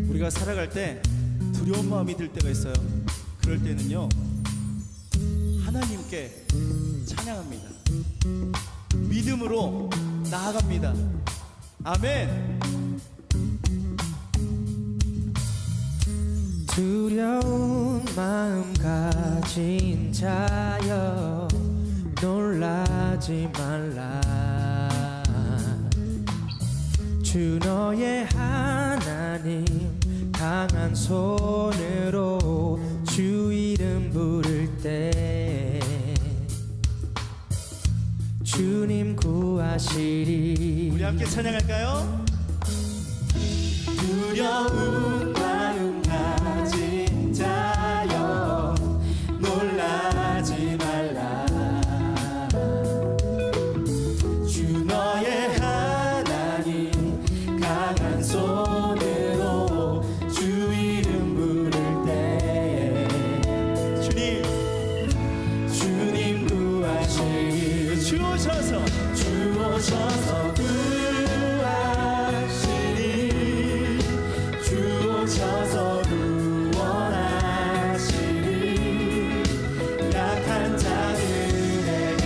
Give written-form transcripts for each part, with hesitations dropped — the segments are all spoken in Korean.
우리가 살아갈 때 두려운 마음이 들 때가 있어요. 그럴 때는요, 하나님께 찬양합니다. 믿음으로 나아갑니다. 아멘. 두려운 마음 가진 자여 놀라지 말라. 주 너의 하나님 강한 손으로 주 이름 부를 때 주님 구하시리. 우리 함께 찬양할까요? 두려운 마음 가진 자여 놀라지 말라. 주 너의 하나님 강한 손으로 주 이름 부를 때에 주님 구하시리. 주 오셔서 구하시리. 주 오셔서 구원하시리. 약한 자들에게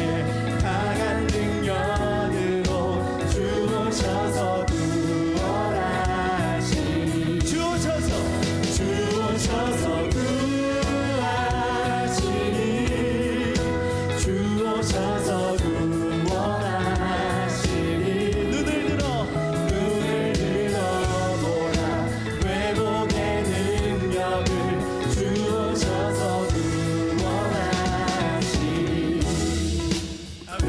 강한 능력으로 주 오셔서 구원하시리. 주 오셔서 구하시리. 주 오셔서 구원하시리. 눈을 들어보라. 회복의 능력을 주 오셔서 구원하시리. 아멘.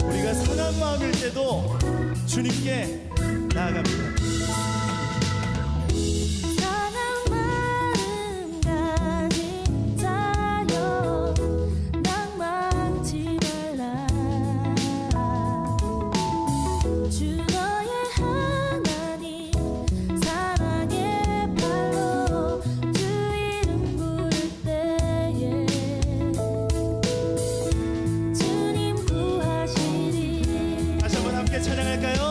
우리가 상한 마음일 때도 주님께 나아갑니다. 상한 마음 가진 자여 낭망치 말라. 주 너의 하나님 사랑의 팔로 주 이름 부를 때에 주님 구하시리. 다시 한번 함께 찬양할까요?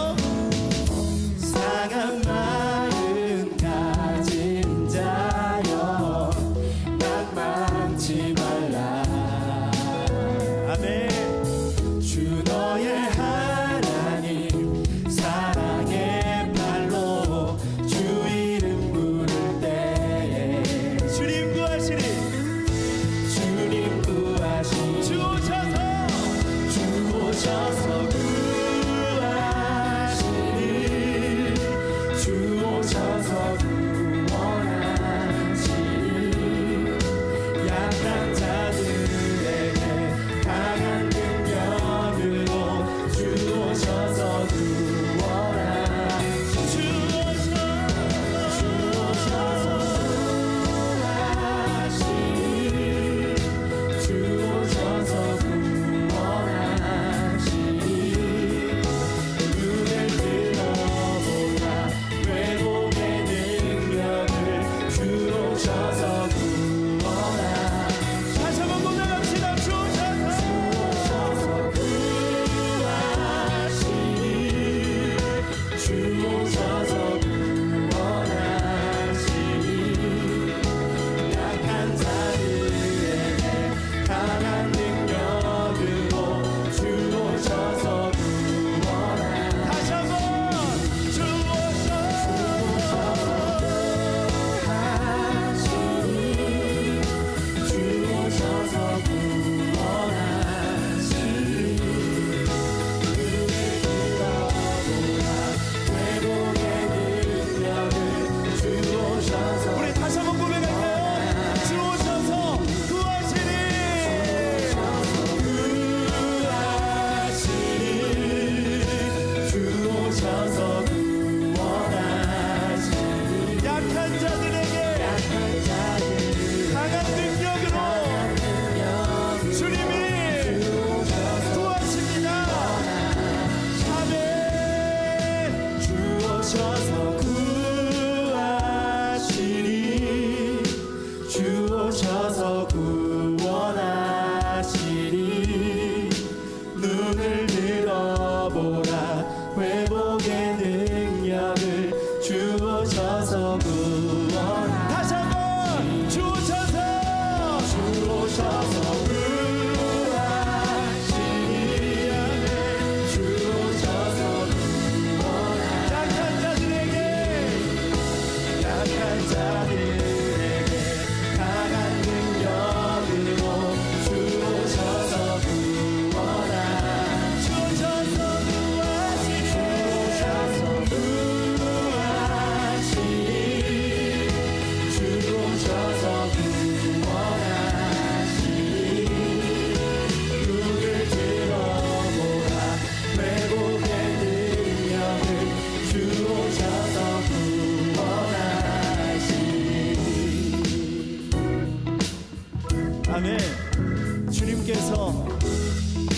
아멘. 주님께서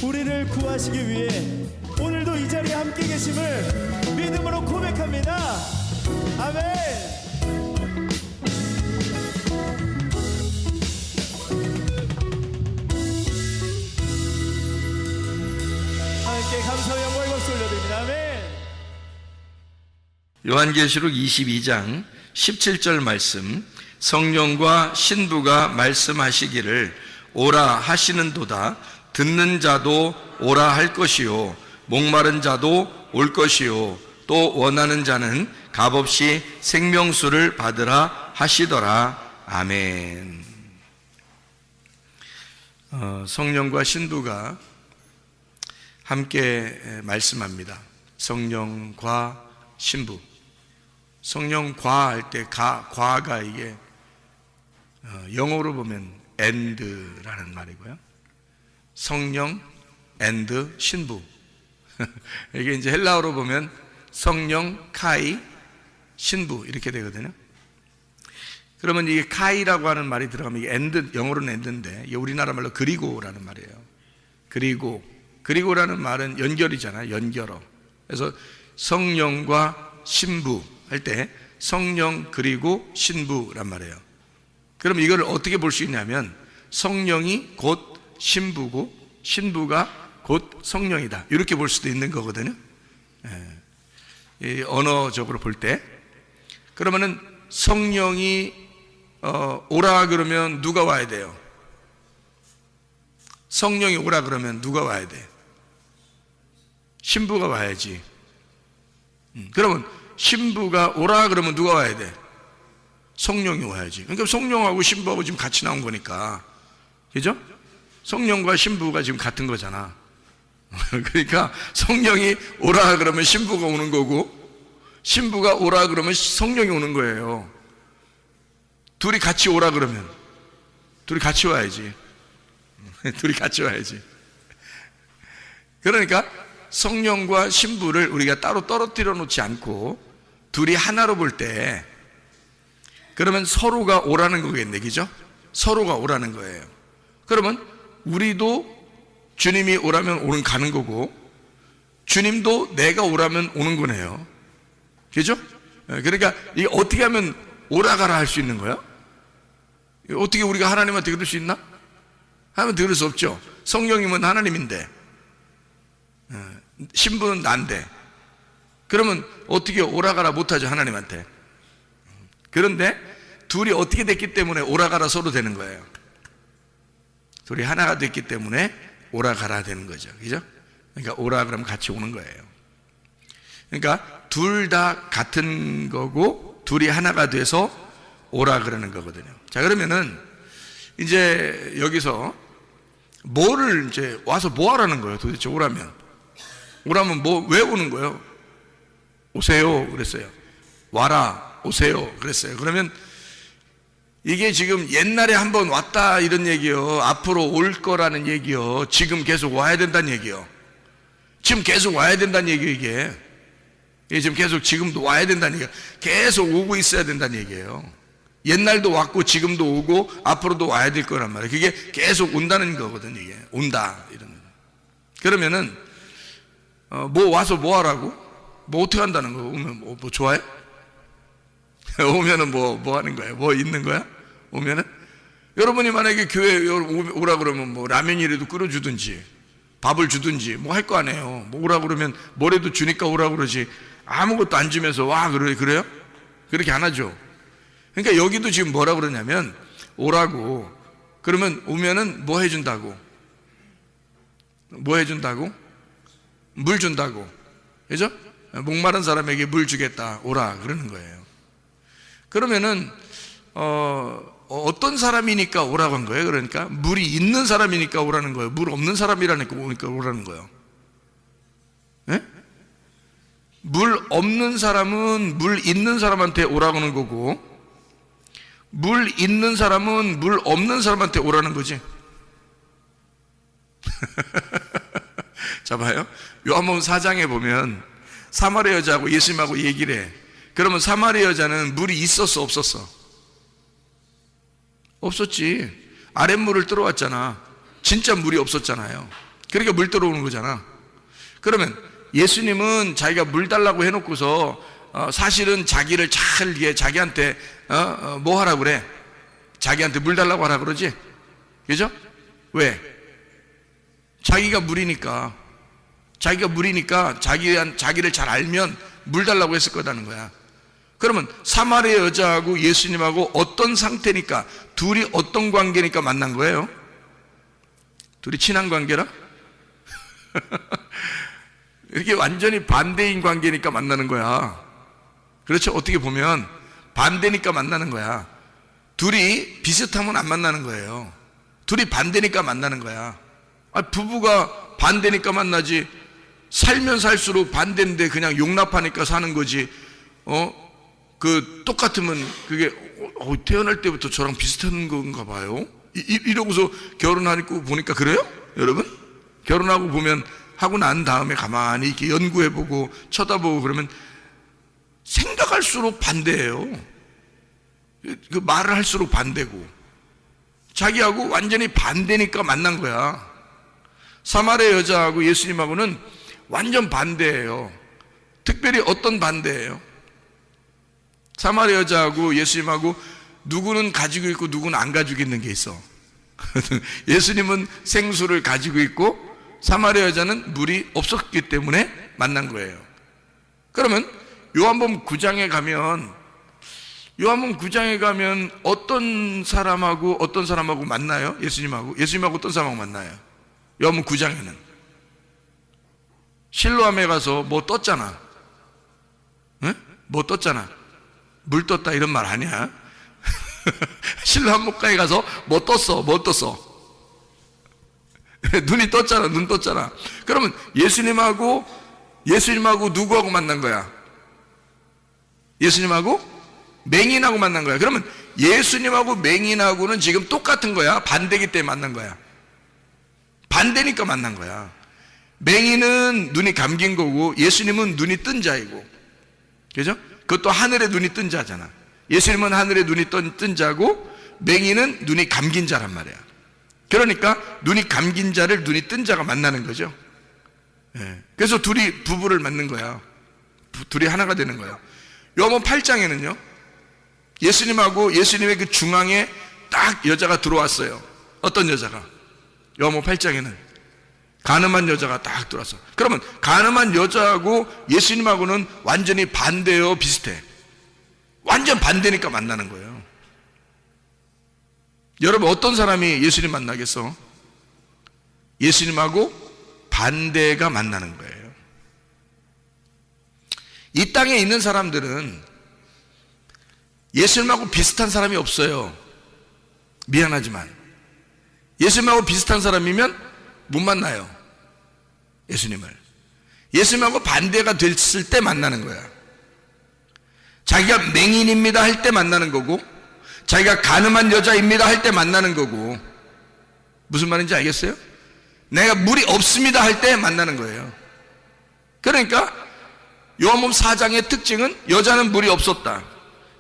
우리를 구하시기 위해 오늘도 이 자리에 함께 계심을 믿음으로 고백합니다. 아멘. 함께 감사와 영광의 박수 올려드립니다. 아멘. 요한계시록 22장 17절 말씀, 성령과 신부가 말씀하시기를 오라 하시는도다. 듣는 자도 오라 할 것이요 목마른 자도 올 것이요 또 원하는 자는 값없이 생명수를 받으라 하시더라. 아멘. 성령과 신부가 함께 말씀합니다. 성령과 신부. 성령과 할 때 과가 이게 영어로 보면 and라는 말이고요. 성령 and 신부. 이게 이제 헬라어로 보면 성령 카이 신부 이렇게 되거든요. 그러면 이게 카이라고 하는 말이 들어가면 이게 and, 영어로는 and인데 이게 우리나라 말로 그리고라는 말이에요. 그리고라는 말은 연결이잖아요. 연결어. 그래서 성령과 신부 할 때 성령 그리고 신부란 말이에요. 그럼 이걸 어떻게 볼 수 있냐면 성령이 곧 신부고 신부가 곧 성령이다 이렇게 볼 수도 있는 거거든요. 이 언어적으로 볼 때. 그러면은 성령이 오라 그러면 누가 와야 돼요? 성령이 오라 그러면 누가 와야 돼? 신부가 와야지. 그러면 신부가 오라 그러면 누가 와야 돼? 성령이 와야지. 그러니까 성령하고 신부하고 지금 같이 나온 거니까, 그죠? 성령과 신부가 지금 같은 거잖아. 그러니까 성령이 오라 그러면 신부가 오는 거고 신부가 오라 그러면 성령이 오는 거예요. 둘이 같이 오라 그러면 둘이 같이 와야지. 둘이 같이 와야지. 그러니까 성령과 신부를 우리가 따로 떨어뜨려 놓지 않고 둘이 하나로 볼 때 그러면 서로가 오라는 거겠네, 그죠? 서로가 오라는 거예요. 그러면 우리도 주님이 오라면 오는 가는 거고 주님도 내가 오라면 오는 거네요. 그죠? 그러니까 이게 어떻게 하면 오라가라 할 수 있는 거야? 어떻게 우리가 하나님한테 그럴 수 있나? 하면 그럴 수 없죠. 성령님은 하나님인데 신부는 난데 그러면 어떻게 오라가라 못하죠, 하나님한테. 그런데 둘이 어떻게 됐기 때문에 오라가라 서로 되는 거예요. 둘이 하나가 됐기 때문에 오라가라 되는 거죠. 그죠? 그러니까 오라 그러면 같이 오는 거예요. 그러니까 둘 다 같은 거고 둘이 하나가 돼서 오라 그러는 거거든요. 자, 그러면은 이제 여기서 뭐를 이제 와서 뭐 하라는 거예요? 도대체 오라면 뭐 왜 오는 거예요? 오세요 그랬어요. 와라 오세요 그랬어요. 그러면 이게 지금 옛날에 한번 왔다 이런 얘기요, 앞으로 올 거라는 얘기요, 지금 계속 와야 된다는 얘기요. 지금 계속 와야 된다는 얘기요. 이게 지금 계속 지금도 와야 된다는 얘기예요. 계속 오고 있어야 된다는 얘기예요. 옛날도 왔고 지금도 오고 앞으로도 와야 될 거란 말이에요. 그게 계속 온다는 거거든. 이게 온다 이런 거. 그러면은 뭐 와서 뭐 하라고? 뭐 어떻게 한다는 거? 오면 뭐 좋아해? 오면은 뭐 하는 거야? 뭐 있는 거야? 오면은 여러분이 만약에 교회 오라 그러면 뭐 라면이라도 끓여주든지 밥을 주든지 뭐 할 거 아니에요. 뭐 오라 그러면 뭐라도 주니까 오라 그러지 아무것도 안 주면서 와 그래요? 그렇게 안 하죠. 그러니까 여기도 지금 뭐라 그러냐면 오라고 그러면 오면은 뭐 해준다고? 뭐 해준다고? 물 준다고. 그죠? 목마른 사람에게 물 주겠다 오라 그러는 거예요. 그러면은 어떤 사람이니까 오라고 한 거예요? 그러니까 물이 있는 사람이니까 오라는 거예요? 물 없는 사람이라니까 오라는 거예요? 네? 물 없는 사람은 물 있는 사람한테 오라고 하는 거고 물 있는 사람은 물 없는 사람한테 오라는 거지. 자, 봐요. 요한복음 4장에 보면 사마리아 여자하고 예수님하고 얘기를 해. 그러면 사마리아 여자는 물이 있었어 없었어? 없었지. 아랫물을 들어왔잖아. 진짜 물이 없었잖아요. 그러니까 물 들어오는 거잖아. 그러면 예수님은 자기가 물 달라고 해놓고서 사실은 자기를 잘 이게 자기한테 뭐 하라고 그래? 자기한테 물 달라고 하라 그러지? 그죠? 왜? 자기가 물이니까. 자기가 물이니까 자기를 잘 알면 물 달라고 했을 거라는 거야. 그러면 사마리아 여자하고 예수님하고 어떤 상태니까, 둘이 어떤 관계니까 만난 거예요? 둘이 친한 관계라? 이렇게 완전히 반대인 관계니까 만나는 거야. 그렇죠? 어떻게 보면 반대니까 만나는 거야. 둘이 비슷하면 안 만나는 거예요. 둘이 반대니까 만나는 거야. 부부가 반대니까 만나지, 살면 살수록 반대인데 그냥 용납하니까 사는 거지. 똑같으면 그게 태어날 때부터 저랑 비슷한 건가 봐요. 이러고서 결혼하고 보니까 그래요? 여러분? 결혼하고 보면, 하고 난 다음에 가만히 이렇게 연구해보고 쳐다보고 그러면 생각할수록 반대예요. 그 말을 할수록 반대고. 자기하고 완전히 반대니까 만난 거야. 사마리아 여자하고 예수님하고는 완전 반대예요. 특별히 어떤 반대예요? 사마리아 여자하고 예수님하고 누구는 가지고 있고 누구는 안 가지고 있는 게 있어. 예수님은 생수를 가지고 있고 사마리아 여자는 물이 없었기 때문에 만난 거예요. 그러면 요한복음 9장에 가면 어떤 사람하고 만나요? 예수님하고 어떤 사람하고 만나요? 요한복음 9장에는 실로암에 가서 뭐 떴잖아. 응? 뭐 떴잖아. 물 떴다 이런 말 아니야? 실로암 목가에 가서 뭐 떴어? 눈이 떴잖아. 눈 떴잖아. 그러면 예수님하고 누구하고 만난 거야? 예수님하고 맹인하고 만난 거야. 그러면 예수님하고 맹인하고는 지금 똑같은 거야? 반대기 때문에 만난 거야? 반대니까 만난 거야. 맹인은 눈이 감긴 거고 예수님은 눈이 뜬 자이고, 그죠? 그것도 하늘에 눈이 뜬 자잖아. 예수님은 하늘에 눈이 뜬 자고 맹인은 눈이 감긴 자란 말이야. 그러니까 눈이 감긴 자를 눈이 뜬 자가 만나는 거죠. 그래서 둘이 부부를 만든 거야. 둘이 하나가 되는 거야. 요한복음 8장에는요 예수님하고 예수님의 그 중앙에 딱 여자가 들어왔어요. 어떤 여자가? 요한복음 8장에는 가늠한 여자가 딱 들어왔어. 그러면 가늠한 여자하고 예수님하고는 완전히 반대요, 비슷해? 완전 반대니까 만나는 거예요. 여러분, 어떤 사람이 예수님 만나겠어? 예수님하고 반대가 만나는 거예요. 이 땅에 있는 사람들은 예수님하고 비슷한 사람이 없어요. 미안하지만 예수님하고 비슷한 사람이면 못 만나요. 예수님하고 반대가 됐을 때 만나는 거야. 자기가 맹인입니다 할 때 만나는 거고, 자기가 가늠한 여자입니다 할 때 만나는 거고. 무슨 말인지 알겠어요? 내가 물이 없습니다 할 때 만나는 거예요. 그러니까 요한복음 4장의 특징은 여자는 물이 없었다,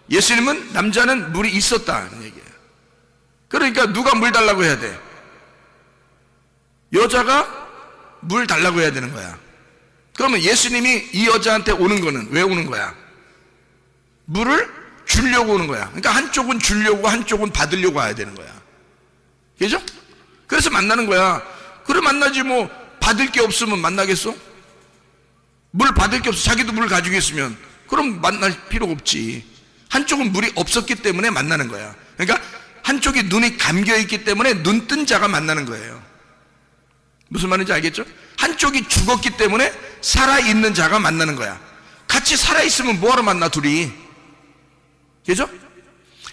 예수님은 남자는 물이 있었다는 얘기예요. 그러니까 누가 물 달라고 해야 돼? 여자가 물 달라고 해야 되는 거야. 그러면 예수님이 이 여자한테 오는 거는 왜 오는 거야? 물을 주려고 오는 거야. 그러니까 한쪽은 주려고 한쪽은 받으려고 와야 되는 거야. 그죠? 그래서 만나는 거야. 그래 만나지 뭐. 받을 게 없으면 만나겠어? 물 받을 게 없어. 자기도 물 가지고 있으면 그럼 만날 필요가 없지. 한쪽은 물이 없었기 때문에 만나는 거야. 그러니까 한쪽이 눈이 감겨 있기 때문에 눈 뜬 자가 만나는 거예요. 무슨 말인지 알겠죠? 한쪽이 죽었기 때문에 살아있는 자가 만나는 거야. 같이 살아있으면 뭐하러 만나, 둘이? 그죠?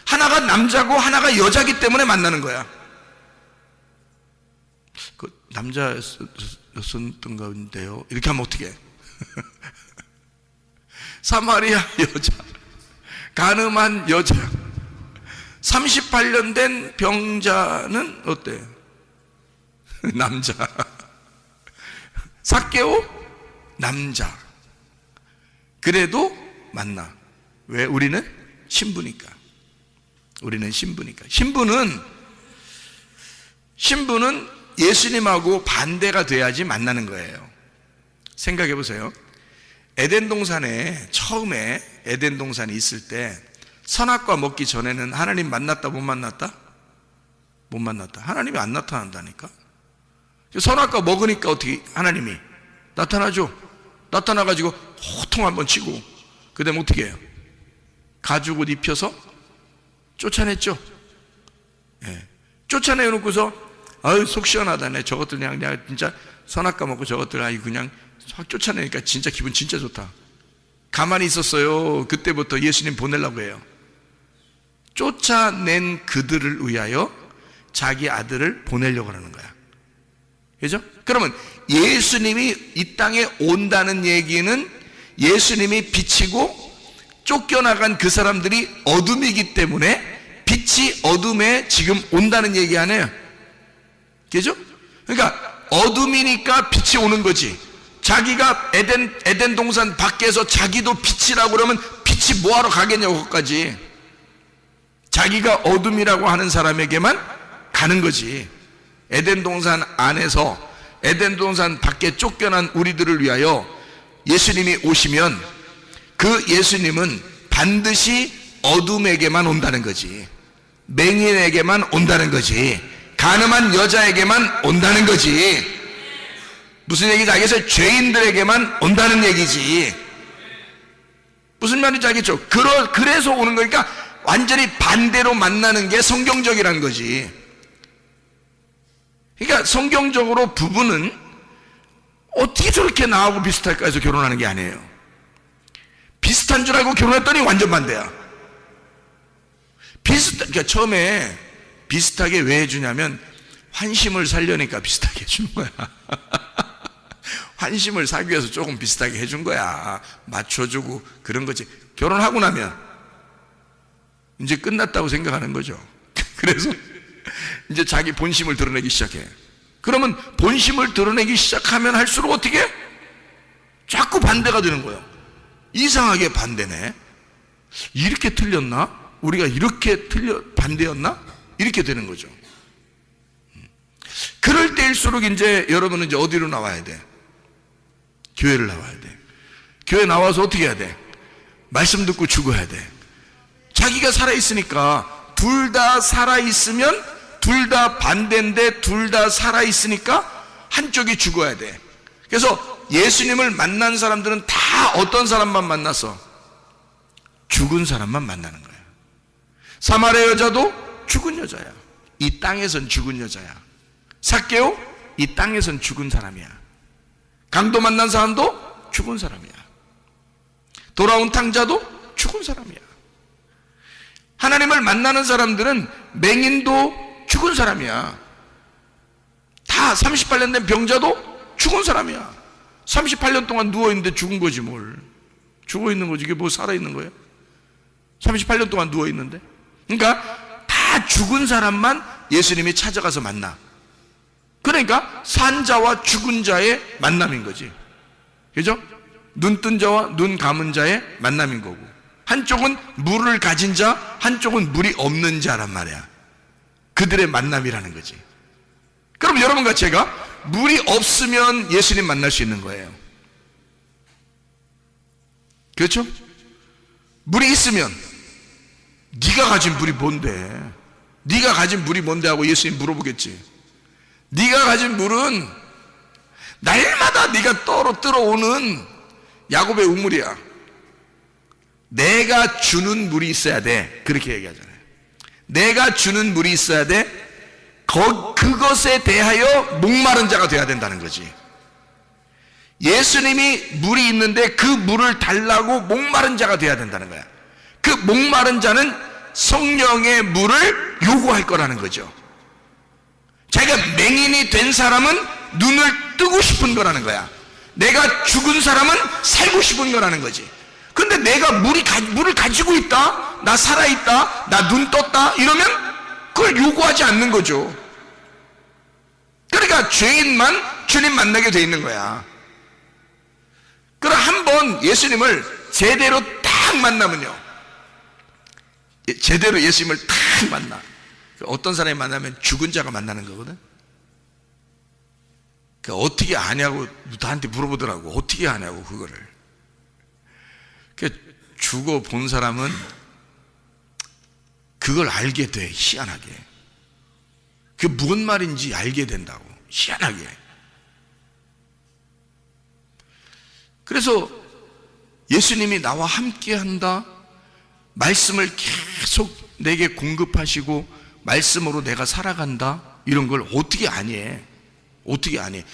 하나가 남자고 하나가 여자기 때문에 만나는 거야. 그 남자였었던 건데요, 이렇게 하면 어떻게 해? 사마리아 여자, 가늠한 여자, 38년 된 병자는 어때? 남자. 삭개오 남자. 그래도 만나. 왜? 우리는 신부니까. 신부는 신부는 예수님하고 반대가 돼야지 만나는 거예요. 생각해 보세요. 에덴 동산에 처음에 에덴 동산이 있을 때 선악과 먹기 전에는 하나님 만났다 못 만났다? 못 만났다. 하나님이 안 나타난다니까. 선악과 먹으니까 어떻게 하나님이 나타나죠. 나타나가지고 호통 한번 치고 그 다음에 어떻게 해요? 가죽옷 입혀서 쫓아냈죠. 예. 쫓아내놓고서 아유 속 시원하다네. 저것들 그냥 내가 진짜 선악과 먹고 저것들 아유 그냥 확 쫓아내니까 진짜 기분 진짜 좋다. 가만히 있었어요. 그때부터 예수님 보내려고 해요. 쫓아낸 그들을 위하여 자기 아들을 보내려고 하는 거야. 그죠? 그러면 예수님이 이 땅에 온다는 얘기는 예수님이 빛이고 쫓겨나간 그 사람들이 어둠이기 때문에 빛이 어둠에 지금 온다는 얘기 아니에요. 그죠? 그러니까 어둠이니까 빛이 오는 거지. 자기가 에덴 동산 밖에서 자기도 빛이라고 그러면 빛이 뭐하러 가겠냐고 거기까지. 자기가 어둠이라고 하는 사람에게만 가는 거지. 에덴 동산 안에서 에덴 동산 밖에 쫓겨난 우리들을 위하여 예수님이 오시면 그 예수님은 반드시 어둠에게만 온다는 거지. 맹인에게만 온다는 거지. 가늠한 여자에게만 온다는 거지. 무슨 얘기인지 알겠어요? 죄인들에게만 온다는 얘기지. 무슨 말인지 알겠죠? 그래서 오는 거니까 완전히 반대로 만나는 게 성경적이라는 거지. 그러니까 성경적으로 부부는 어떻게 저렇게 나하고 비슷할까 해서 결혼하는 게 아니에요. 비슷한 줄 알고 결혼했더니 완전 반대야. 그러니까 처음에 비슷하게 왜 해주냐면 환심을 살려니까 비슷하게 해주는 거야. 환심을 사기 위해서 조금 비슷하게 해준 거야. 맞춰주고 그런 거지. 결혼하고 나면 이제 끝났다고 생각하는 거죠. 그래서 이제 자기 본심을 드러내기 시작해. 그러면 본심을 드러내기 시작하면 할수록 어떻게? 자꾸 반대가 되는 거예요. 이상하게 반대네. 이렇게 틀렸나? 우리가 이렇게 반대였나? 이렇게 되는 거죠. 그럴 때일수록 이제 여러분은 이제 어디로 나와야 돼? 교회를 나와야 돼. 교회 나와서 어떻게 해야 돼? 말씀 듣고 죽어야 돼. 자기가 살아있으니까 둘 다 살아있으면 둘 다 반대인데 둘 다 살아있으니까 한쪽이 죽어야 돼. 그래서 예수님을 만난 사람들은 다 어떤 사람만 만났어? 죽은 사람만 만나는 거야. 사마리아 여자도 죽은 여자야. 이 땅에선 죽은 여자야. 삭개오 이 땅에선 죽은 사람이야. 강도 만난 사람도 죽은 사람이야. 돌아온 탕자도 죽은 사람이야. 하나님을 만나는 사람들은 맹인도 죽은 사람이야. 다 38년 된 병자도 죽은 사람이야. 38년 동안 누워있는데 죽은 거지 뭘. 죽어있는 거지. 이게 뭐 살아있는 거예요? 38년 동안 누워있는데. 그러니까 다 죽은 사람만 예수님이 찾아가서 만나. 그러니까 산자와 죽은 자의 만남인 거지. 그죠? 눈 뜬 자와 눈 감은 자의 만남인 거고, 한쪽은 물을 가진 자, 한쪽은 물이 없는 자란 말이야. 그들의 만남이라는 거지. 그럼 여러분과 제가 물이 없으면 예수님 만날 수 있는 거예요. 그렇죠? 물이 있으면 네가 가진 물이 뭔데? 네가 가진 물이 뭔데 하고 예수님 물어보겠지. 네가 가진 물은 날마다 네가 떨어오는 야곱의 우물이야. 내가 주는 물이 있어야 돼. 그렇게 얘기하잖아요. 내가 주는 물이 있어야 돼. 그것에 대하여 목마른 자가 돼야 된다는 거지. 예수님이 물이 있는데 그 물을 달라고 목마른 자가 돼야 된다는 거야. 그 목마른 자는 성령의 물을 요구할 거라는 거죠. 자기가 맹인이 된 사람은 눈을 뜨고 싶은 거라는 거야. 내가 죽은 사람은 살고 싶은 거라는 거지. 근데 내가 물을 가지고 있다, 나 살아있다, 나 눈 떴다 이러면 그걸 요구하지 않는 거죠. 그러니까 죄인만 주님 만나게 돼 있는 거야. 그럼 한번 예수님을 제대로 딱 만나면요, 제대로 예수님을 딱 만나. 어떤 사람이 만나면 죽은 자가 만나는 거거든. 그 어떻게 아냐고 나한테 물어보더라고. 어떻게 아냐고 그거를. 그 죽어 본 사람은 그걸 알게 돼. 희한하게. 그게 무슨 말인지 알게 된다고. 희한하게. 그래서 예수님이 나와 함께 한다, 말씀을 계속 내게 공급하시고 말씀으로 내가 살아간다, 이런 걸 어떻게 아니? 어떻게 아니?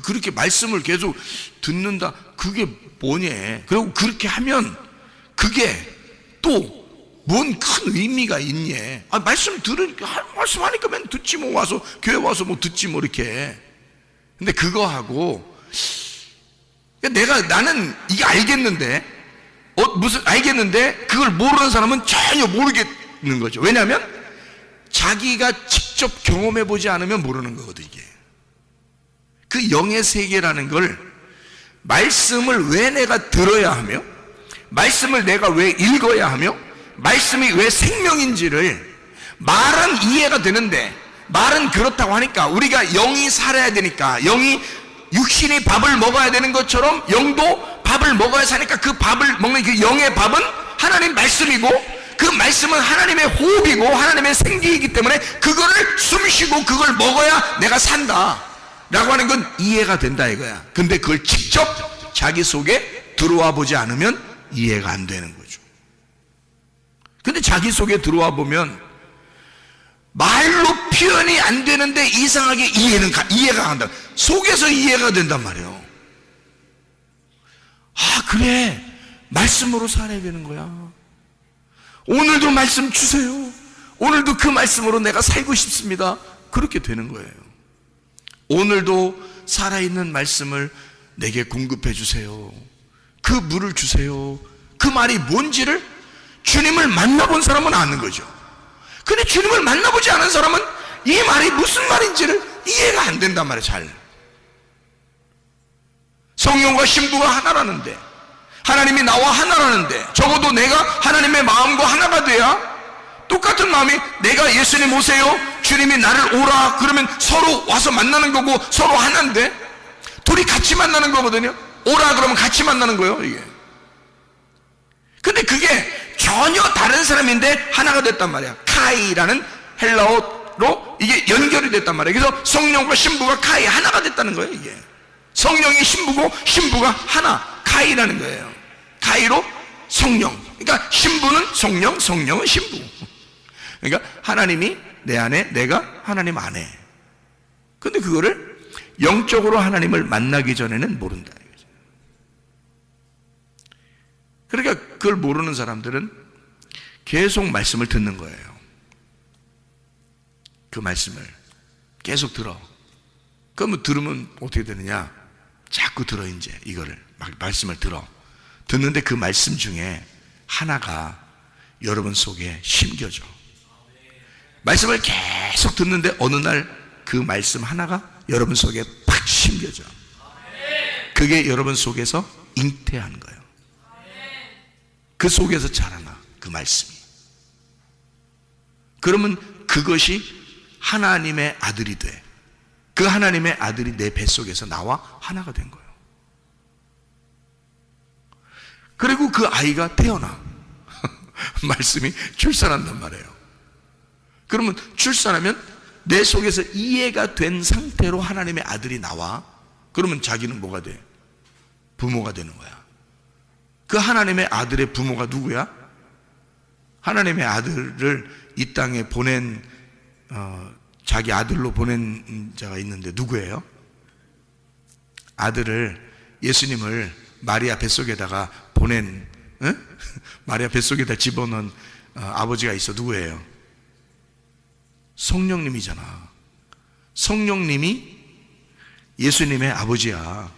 그렇게 말씀을 계속 듣는다, 그게 뭐냐? 그리고 그렇게 하면 그게 또 뭔 큰 의미가 있냐? 말씀 들으니까, 말씀하니까 맨 듣지 뭐, 와서 교회 와서 뭐 듣지 뭐 이렇게. 근데 그거하고 나는 이게 알겠는데, 무슨 알겠는데 그걸 모르는 사람은 전혀 모르겠는 거죠. 왜냐하면 자기가 직접 경험해 보지 않으면 모르는 거거든. 이게 그 영의 세계라는 걸, 말씀을 왜 내가 들어야 하며, 말씀을 내가 왜 읽어야 하며, 말씀이 왜 생명인지를 말은 이해가 되는데, 말은 그렇다고 하니까 우리가 영이 살아야 되니까, 영이 육신이 밥을 먹어야 되는 것처럼 영도 밥을 먹어야 사니까, 그 밥을 먹는 그 영의 밥은 하나님 말씀이고, 그 말씀은 하나님의 호흡이고 하나님의 생기이기 때문에 그거를 숨쉬고 그걸 먹어야 내가 산다 라고 하는 건 이해가 된다 이거야. 근데 그걸 직접 자기 속에 들어와 보지 않으면 이해가 안 되는 거죠. 근데 자기 속에 들어와 보면 말로 표현이 안 되는데 이상하게 이해가 간다. 속에서 이해가 된단 말이에요. 그래, 말씀으로 살아야 되는 거야. 오늘도 말씀 주세요. 오늘도 그 말씀으로 내가 살고 싶습니다. 그렇게 되는 거예요. 오늘도 살아있는 말씀을 내게 공급해 주세요. 그 물을 주세요. 그 말이 뭔지를 주님을 만나본 사람은 아는 거죠. 근데 주님을 만나보지 않은 사람은 이 말이 무슨 말인지를 이해가 안 된단 말이에요. 잘. 성령과 신부가 하나라는데, 하나님이 나와 하나라는데, 적어도 내가 하나님의 마음과 하나가 돼야, 똑같은 마음이, 내가 예수님 오세요, 주님이 나를 오라 그러면 서로 와서 만나는 거고, 서로 하나인데 둘이 같이 만나는 거거든요. 오라 그러면 같이 만나는 거예요, 이게. 근데 그게 전혀 다른 사람인데 하나가 됐단 말이야. 카이라는 헬라어로 이게 연결이 됐단 말이에요. 그래서 성령과 신부가 카이, 하나가 됐다는 거예요. 이게 성령이 신부고 신부가 하나, 카이라는 거예요. 카이로 성령. 그러니까 신부는 성령, 성령은 신부. 그러니까 하나님이 내 안에, 내가 하나님 안에. 근데 그거를 영적으로 하나님을 만나기 전에는 모른다. 그러니까 그걸 모르는 사람들은 계속 말씀을 듣는 거예요. 그 말씀을 계속 들어. 그러면 들으면 어떻게 되느냐? 자꾸 들어. 이제 이거를 말씀을 들어. 듣는데 그 말씀 중에 하나가 여러분 속에 심겨져. 말씀을 계속 듣는데 어느 날 그 말씀 하나가 여러분 속에 팍 심겨져. 그게 여러분 속에서 잉태한 거예요. 그 속에서 자라나, 그 말씀이. 그러면 그것이 하나님의 아들이 돼. 그 하나님의 아들이 내 뱃속에서 나와 하나가 된 거예요. 그리고 그 아이가 태어나. 말씀이 출산한단 말이에요. 그러면 출산하면 내 속에서 이해가 된 상태로 하나님의 아들이 나와. 그러면 자기는 뭐가 돼? 부모가 되는 거야. 그 하나님의 아들의 부모가 누구야? 하나님의 아들을 이 땅에 보낸, 자기 아들로 보낸 자가 있는데 누구예요? 아들을, 예수님을 마리아 뱃속에다가 보낸, 마리아 뱃속에다 집어넣은 아버지가 있어. 누구예요? 성령님이잖아. 성령님이 예수님의 아버지야.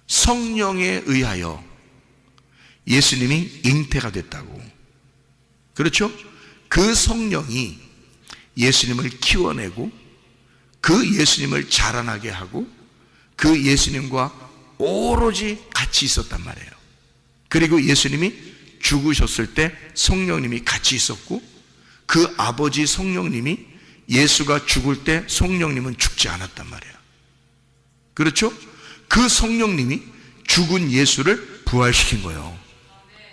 성령에 의하여 예수님이 잉태가 됐다고. 그렇죠? 그 성령이 예수님을 키워내고 그 예수님을 자라나게 하고 그 예수님과 오로지 같이 있었단 말이에요. 그리고 예수님이 죽으셨을 때 성령님이 같이 있었고, 그 아버지 성령님이 예수가 죽을 때 성령님은 죽지 않았단 말이에요. 그렇죠? 그 성령님이 죽은 예수를 부활시킨 거예요.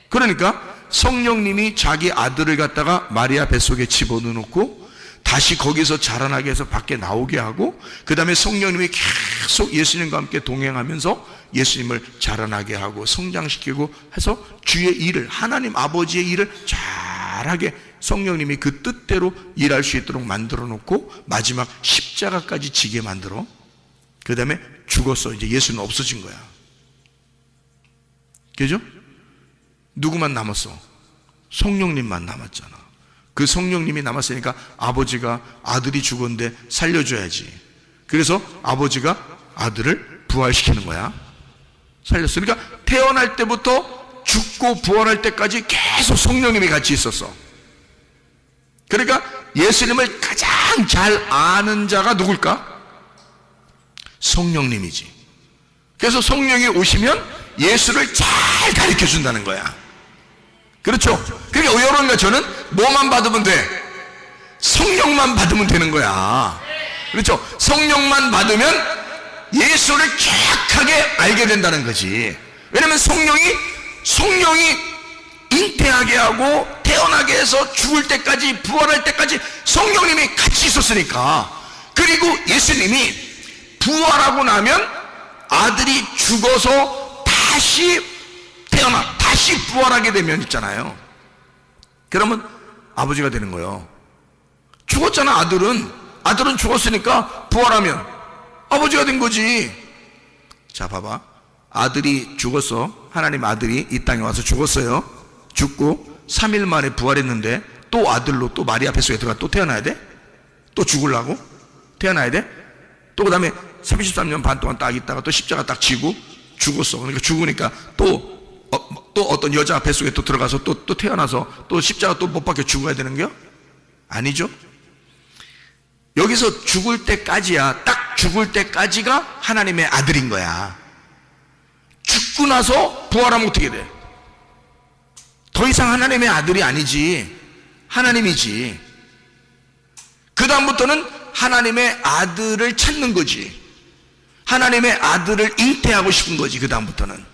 그러니까 성령님이 자기 아들을 갖다가 마리아 뱃속에 집어넣고 다시 거기서 자라나게 해서 밖에 나오게 하고, 그 다음에 성령님이 계속 예수님과 함께 동행하면서 예수님을 자라나게 하고 성장시키고 해서 주의 일을, 하나님 아버지의 일을 잘하게 성령님이 그 뜻대로 일할 수 있도록 만들어 놓고 마지막 십자가까지 지게 만들어, 그 다음에 죽었어. 이제 예수는 없어진 거야. 그죠? 누구만 남았어? 성령님만 남았잖아. 그 성령님이 남았으니까 아버지가 아들이 죽었는데 살려줘야지. 그래서 아버지가 아들을 부활시키는 거야. 살렸어. 그러니까 태어날 때부터 죽고 부활할 때까지 계속 성령님이 같이 있었어. 그러니까 예수님을 가장 잘 아는 자가 누굴까? 성령님이지. 그래서 성령이 오시면 예수를 잘 가르쳐 준다는 거야. 그렇죠? 그러니까 여러분과 저는 뭐만 받으면 돼? 성령만 받으면 되는 거야. 그렇죠? 성령만 받으면 예수를 정확하게 알게 된다는 거지. 왜냐면 성령이 잉태하게 하고 태어나게 해서 죽을 때까지 부활할 때까지 성령님이 같이 있었으니까. 그리고 예수님이 부활하고 나면 아들이 죽어서 다시 태어나 다시 부활하게 되면 있잖아요. 그러면 아버지가 되는 거예요. 죽었잖아. 아들은 죽었으니까 부활하면 아버지가 된 거지. 자, 봐봐. 아들이 죽었어. 하나님 아들이 이 땅에 와서 죽었어요. 죽고 3일 만에 부활했는데 또 아들로 또 마리아 뱃속에 들어가 또 태어나야 돼? 또 죽으려고? 태어나야 돼? 또 그 다음에 33년 반 동안 딱 있다가 또 십자가 딱 지고 죽었어. 그러니까 죽으니까 또 어떤 여자 뱃속에 또 들어가서 또 태어나서 또 십자가 또 못 박혀 죽어야 되는 거야? 아니죠? 여기서 죽을 때까지야. 딱 죽을 때까지가 하나님의 아들인 거야. 죽고 나서 부활하면 어떻게 돼? 더 이상 하나님의 아들이 아니지. 하나님이지. 그 다음부터는 하나님의 아들을 찾는 거지. 하나님의 아들을 잉태하고 싶은 거지. 그 다음부터는.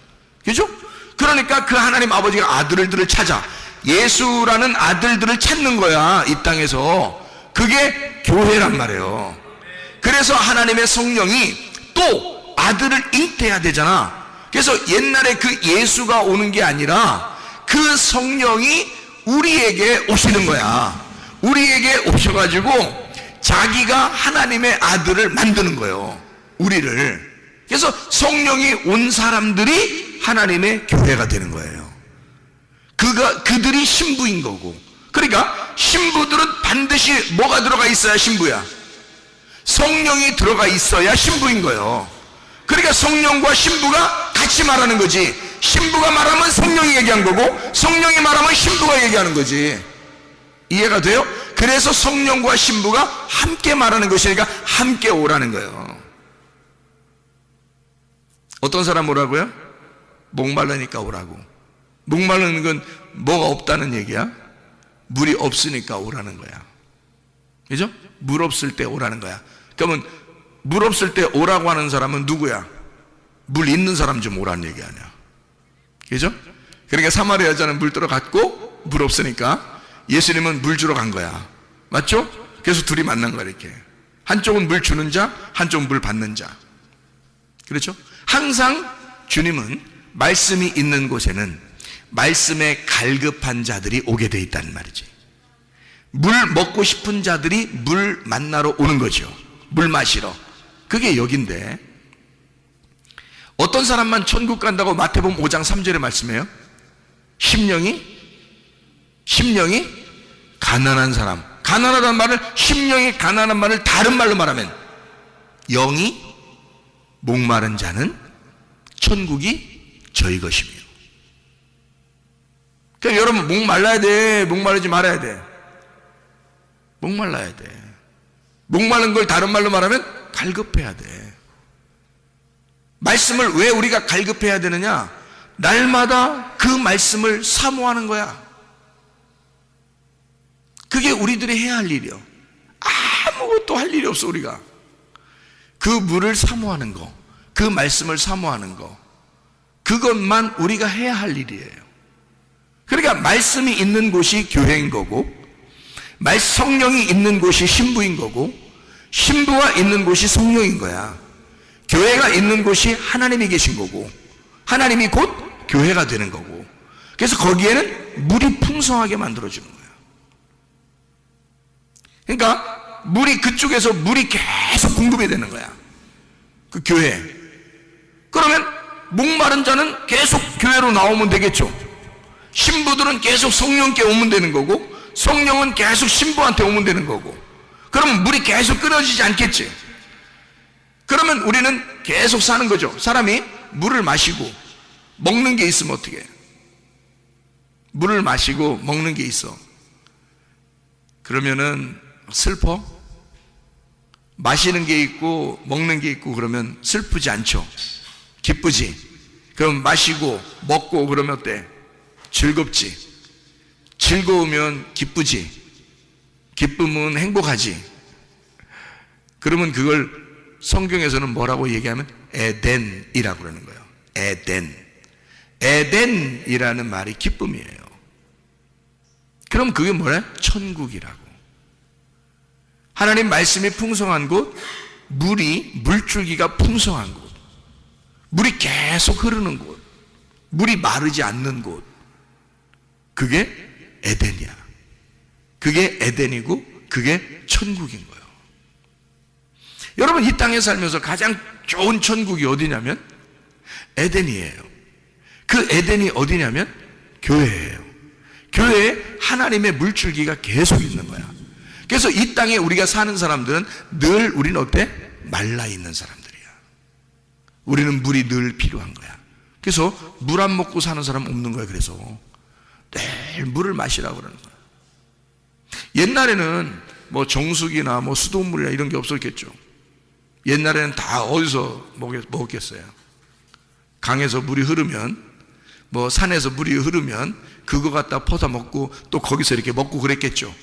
그죠? 그러니까 그 하나님 아버지가 아들들을 찾아 예수라는 아들들을 찾는 거야. 이 땅에서. 그게 교회란 말이에요. 그래서 하나님의 성령이 또 아들을 잉태해야 되잖아. 그래서 옛날에 그 예수가 오는 게 아니라 그 성령이 우리에게 오시는 거야. 우리에게 오셔가지고 자기가 하나님의 아들을 만드는 거예요. 우리를. 그래서 성령이 온 사람들이 하나님의 교회가 되는 거예요. 그들이 신부인 거고. 그러니까 신부들은 반드시 뭐가 들어가 있어야 신부야? 성령이 들어가 있어야 신부인 거예요. 그러니까 성령과 신부가 같이 말하는 거지. 신부가 말하면 성령이 얘기한 거고 성령이 말하면 신부가 얘기하는 거지. 이해가 돼요? 그래서 성령과 신부가 함께 말하는 것이니까 함께 오라는 거예요. 어떤 사람 오라고요? 목말라니까 오라고. 목마르는 건 뭐가 없다는 얘기야? 물이 없으니까 오라는 거야. 그죠? 물 없을 때 오라는 거야. 그러면 물 없을 때 오라고 하는 사람은 누구야? 물 있는 사람 좀 오라는 얘기 아니야. 그죠? 그러니까 사마리아 여자는 물 들어갔고 물 없으니까 예수님은 물 주러 간 거야. 맞죠? 그래서 둘이 만난 거야. 이렇게 한쪽은 물 주는 자, 한쪽은 물 받는 자. 그렇죠? 항상 주님은 말씀이 있는 곳에는 말씀에 갈급한 자들이 오게 돼 있다는 말이지. 물 먹고 싶은 자들이 물 만나러 오는 거죠. 물 마시러. 그게 여긴데 어떤 사람만 천국 간다고 마태복음 5장 3절에 말씀해요? 심령이 가난한 사람. 가난하다는 말을, 심령이 가난한 말을 다른 말로 말하면 영이 목마른 자는 천국이 저희 것이며. 그러니까 여러분 목말라야 돼? 목마르지 말아야 돼? 목말라야 돼. 목마른 걸 다른 말로 말하면 갈급해야 돼. 말씀을 왜 우리가 갈급해야 되느냐? 날마다 그 말씀을 사모하는 거야. 그게 우리들이 해야 할 일이요. 아무것도 할 일이 없어. 우리가 그 물을 사모하는 거. 그 말씀을 사모하는 거, 그것만 우리가 해야 할 일이에요. 그러니까 말씀이 있는 곳이 교회인 거고, 성령이 있는 곳이 신부인 거고, 신부가 있는 곳이 성령인 거야. 교회가 있는 곳이 하나님이 계신 거고, 하나님이 곧 교회가 되는 거고, 그래서 거기에는 물이 풍성하게 만들어주는 거야. 그러니까 물이, 그쪽에서 물이 계속 공급이 되는 거야, 그 교회. 그러면 목마른 자는 계속 교회로 나오면 되겠죠. 신부들은 계속 성령께 오면 되는 거고, 성령은 계속 신부한테 오면 되는 거고, 그러면 물이 계속 끊어지지 않겠지. 그러면 우리는 계속 사는 거죠. 사람이 물을 마시고 먹는 게 있으면 어떻게 해? 물을 마시고 먹는 게 있어. 그러면은 슬퍼? 마시는 게 있고 먹는 게 있고 그러면 슬프지 않죠. 기쁘지. 그럼 마시고 먹고 그러면 어때? 즐겁지. 즐거우면 기쁘지. 기쁨은 행복하지. 그러면 그걸 성경에서는 뭐라고 얘기하면 에덴이라고 그러는 거예요. 에덴. 에덴이라는 말이 기쁨이에요. 그럼 그게 뭐래? 천국이라고. 하나님 말씀이 풍성한 곳, 물줄기가 풍성한 곳, 물이 계속 흐르는 곳, 물이 마르지 않는 곳, 그게 에덴이야. 그게 에덴이고 그게 천국인 거예요. 여러분, 이 땅에 살면서 가장 좋은 천국이 어디냐면 에덴이에요. 그 에덴이 어디냐면 교회예요. 교회에 하나님의 물줄기가 계속 있는 거야. 그래서 이 땅에 우리가 사는 사람들은 늘 우리는 어때? 말라있는 사람들이야. 우리는 물이 늘 필요한 거야. 그래서 물 안 먹고 사는 사람 없는 거야. 그래서 늘 물을 마시라고 그러는 거야. 옛날에는 뭐 정수기나 뭐 수돗물이나 이런 게 없었겠죠. 옛날에는 다 어디서 먹었겠어요? 강에서 물이 흐르면, 뭐 산에서 물이 흐르면 그거 갖다 퍼다 먹고 또 거기서 이렇게 먹고 그랬겠죠.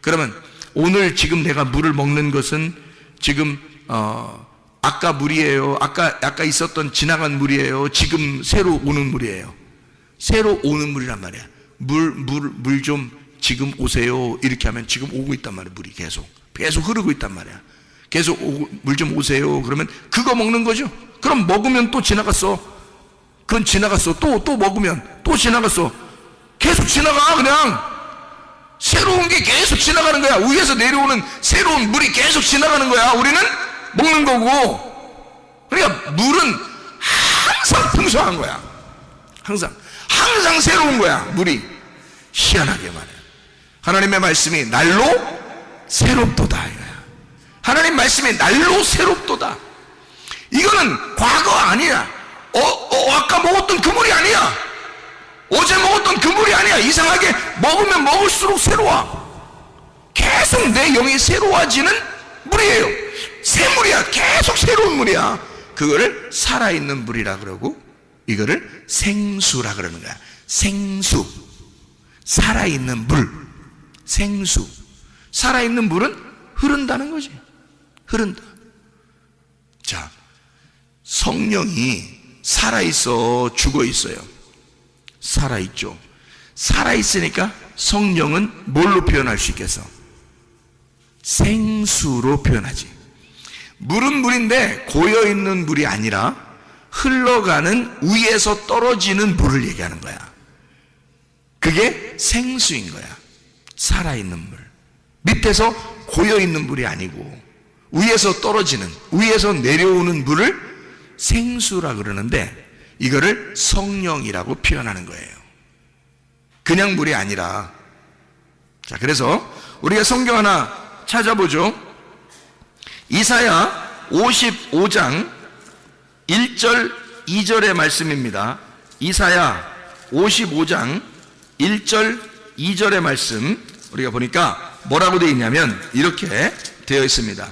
그러면 오늘 지금 내가 물을 먹는 것은 지금 아까 물이에요? 아까 있었던 지나간 물이에요? 지금 새로 오는 물이에요? 새로 오는 물이란 말이야. 물 좀 지금 오세요. 이렇게 하면 지금 오고 있단 말이야. 물이 계속 흐르고 있단 말이야. 계속 물 좀 오세요. 그러면 그거 먹는 거죠. 그럼 먹으면 또 지나갔어. 그건 지나갔어. 또 먹으면 또 지나갔어. 계속 지나가. 그냥 새로운 게 계속 지나가는 거야. 위에서 내려오는 새로운 물이 계속 지나가는 거야. 우리는 먹는 거고. 그러니까 물은 항상 풍성한 거야. 항상 새로운 거야. 물이. 희한하게 말이야. 하나님의 말씀이 날로 새롭도다 이거야. 하나님 말씀이 날로 새롭도다. 이거는 과거 아니야. 아까 먹었던 그 물이 아니야. 어제 먹었던 그 물이 아니야. 이상하게 먹으면 먹을수록 새로워. 계속 내 영이 새로워지는 물이에요. 새 물이야. 계속 새로운 물이야. 그거를 살아있는 물이라 그러고, 이거를 생수라 그러는 거야. 생수. 살아있는 물. 생수. 살아있는 물은 흐른다는 거지. 흐른다. 자, 성령이 살아있어, 죽어있어요? 살아있죠. 살아있으니까 성령은 뭘로 표현할 수 있겠어? 생수로 표현하지. 물은 물인데 고여있는 물이 아니라 흘러가는 위에서 떨어지는 물을 얘기하는 거야. 그게 생수인 거야. 살아있는 물. 밑에서 고여있는 물이 아니고 위에서 떨어지는, 위에서 내려오는 물을 생수라 그러는데, 이거를 성령이라고 표현하는 거예요. 그냥 물이 아니라. 자, 그래서 우리가 성경 하나 찾아보죠. 이사야 55장 1절 2절의 말씀입니다. 이사야 55장 1절 2절의 말씀 우리가 보니까 뭐라고 되어 있냐면 이렇게 되어 있습니다.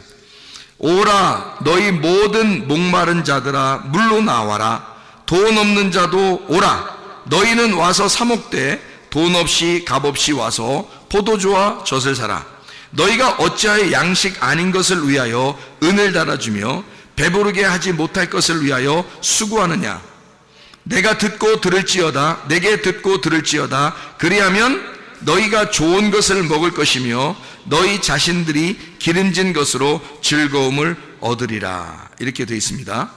오라 너희 모든 목마른 자들아 물로 나와라. 돈 없는 자도 오라. 너희는 와서 사 먹되 돈 없이 값 없이 와서 포도주와 젖을 사라. 너희가 어찌하여 양식 아닌 것을 위하여 은을 달아주며 배부르게 하지 못할 것을 위하여 수고하느냐? 내가 듣고 들을지어다. 내게 듣고 들을지어다. 그리하면 너희가 좋은 것을 먹을 것이며 너희 자신들이 기름진 것으로 즐거움을 얻으리라. 이렇게 되어 있습니다.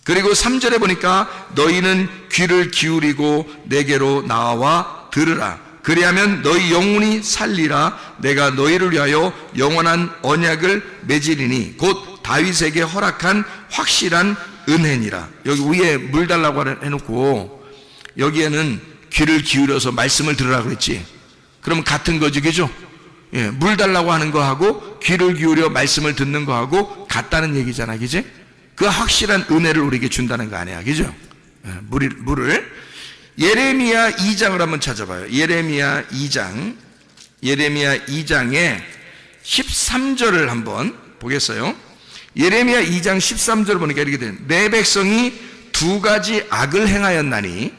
그리고 3절에 보니까 너희는 귀를 기울이고 내게로 나와 들으라. 그리하면 너희 영혼이 살리라. 내가 너희를 위하여 영원한 언약을 맺으리니 곧 다윗에게 허락한 확실한 은혜니라. 여기 위에 물 달라고 해놓고 여기에는 귀를 기울여서 말씀을 들으라고 그랬지. 그러면 같은 거지, 그죠? 예, 물 달라고 하는 거하고 귀를 기울여 말씀을 듣는 거하고 같다는 얘기잖아, 그지? 그 확실한 은혜를 우리에게 준다는 거 아니야, 그죠? 예, 물을 예레미야 2장을 한번 찾아봐요. 예레미야 2장에 13절을 한번 보겠어요. 예레미야 2장 13절 보니까 이렇게 돼요. 내 백성이 두 가지 악을 행하였나니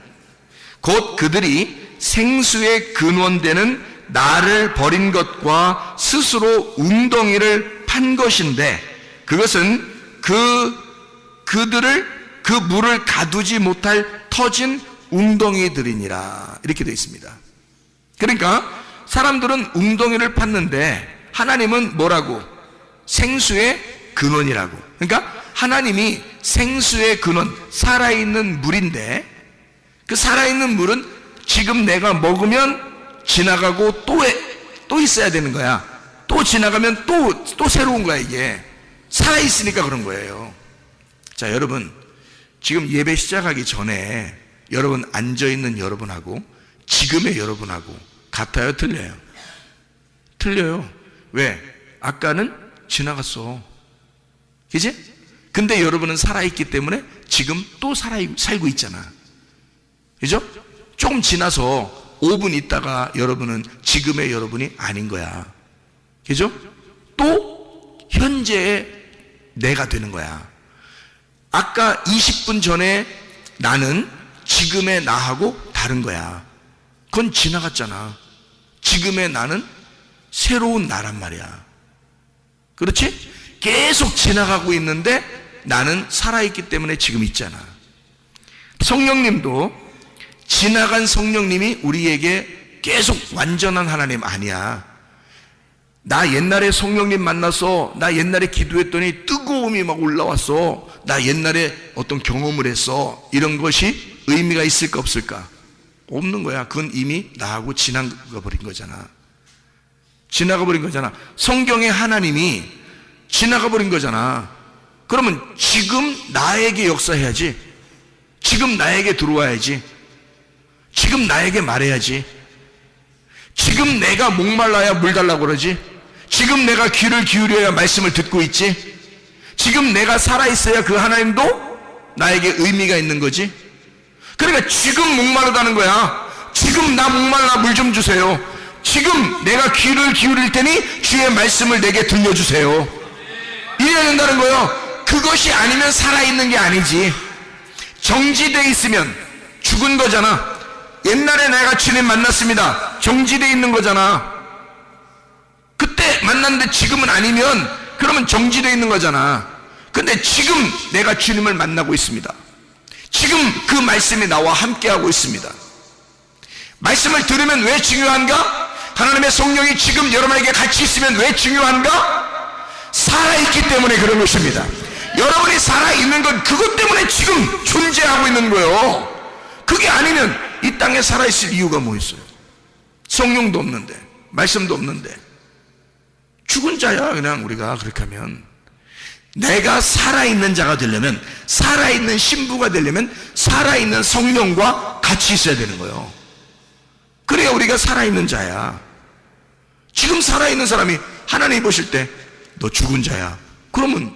곧 그들이 생수의 근원되는 나를 버린 것과 스스로 웅덩이를 판 것인데 그것은 그들을 그 물을 가두지 못할 터진 웅덩이들이니라. 이렇게 되어 있습니다. 그러니까 사람들은 웅덩이를 팠는데 하나님은 뭐라고? 생수의 근원이라고. 그러니까 하나님이 생수의 근원, 살아있는 물인데 그 살아있는 물은 지금 내가 먹으면 지나가고 또 있어야 되는 거야. 또 지나가면 또 새로운 거야. 이게 살아있으니까 그런 거예요. 자, 여러분, 지금 예배 시작하기 전에 여러분 앉아있는 여러분하고 지금의 여러분하고 같아요? 틀려요? 틀려요. 왜? 아까는 지나갔어, 그치? 근데 여러분은 살아있기 때문에 지금 또 살고 있잖아, 그죠? 조금 지나서 5분 있다가 여러분은 지금의 여러분이 아닌 거야, 그죠? 또 현재의 내가 되는 거야. 아까 20분 전에 나는 지금의 나하고 다른 거야. 그건 지나갔잖아. 지금의 나는 새로운 나란 말이야. 그렇지? 계속 지나가고 있는데 나는 살아있기 때문에 지금 있잖아. 성령님도 지나간 성령님이 우리에게 계속 완전한 하나님 아니야. 나 옛날에 성령님 만나서 나 옛날에 기도했더니 뜨거움이 막 올라왔어. 나 옛날에 어떤 경험을 했어. 이런 것이 의미가 있을까 없을까? 없는 거야. 그건 이미 나하고 지나가 버린 거잖아. 지나가 버린 거잖아. 성경의 하나님이 지나가 버린 거잖아. 그러면 지금 나에게 역사해야지. 지금 나에게 들어와야지. 지금 나에게 말해야지. 지금 내가 목말라야 물 달라고 그러지. 지금 내가 귀를 기울여야 말씀을 듣고 있지. 지금 내가 살아있어야 그 하나님도 나에게 의미가 있는 거지. 그러니까 지금 목마르다는 거야. 지금 나 목말라 물 좀 주세요. 지금 내가 귀를 기울일 테니 주의 말씀을 내게 들려주세요. 이래야 된다는 거예요. 그것이 아니면 살아있는 게 아니지. 정지돼 있으면 죽은 거잖아. 옛날에 내가 주님 만났습니다. 정지돼 있는 거잖아. 그때 만났는데 지금은 아니면 그러면 정지돼 있는 거잖아. 근데 지금 내가 주님을 만나고 있습니다. 지금 그 말씀이 나와 함께하고 있습니다. 말씀을 들으면 왜 중요한가? 하나님의 성령이 지금 여러분에게 같이 있으면 왜 중요한가? 살아있기 때문에 그런 것입니다. 여러분이 살아있는 건 그것 때문에 지금 존재하고 있는 거예요. 그게 아니면 이 땅에 살아있을 이유가 뭐 있어요? 성령도 없는데, 말씀도 없는데 죽은 자야. 그냥 우리가 그렇게 하면 내가 살아있는 자가 되려면, 살아있는 신부가 되려면 살아있는 성령과 같이 있어야 되는 거예요. 그래야 우리가 살아있는 자야. 지금 살아있는 사람이 하나님 보실 때 너 죽은 자야. 그러면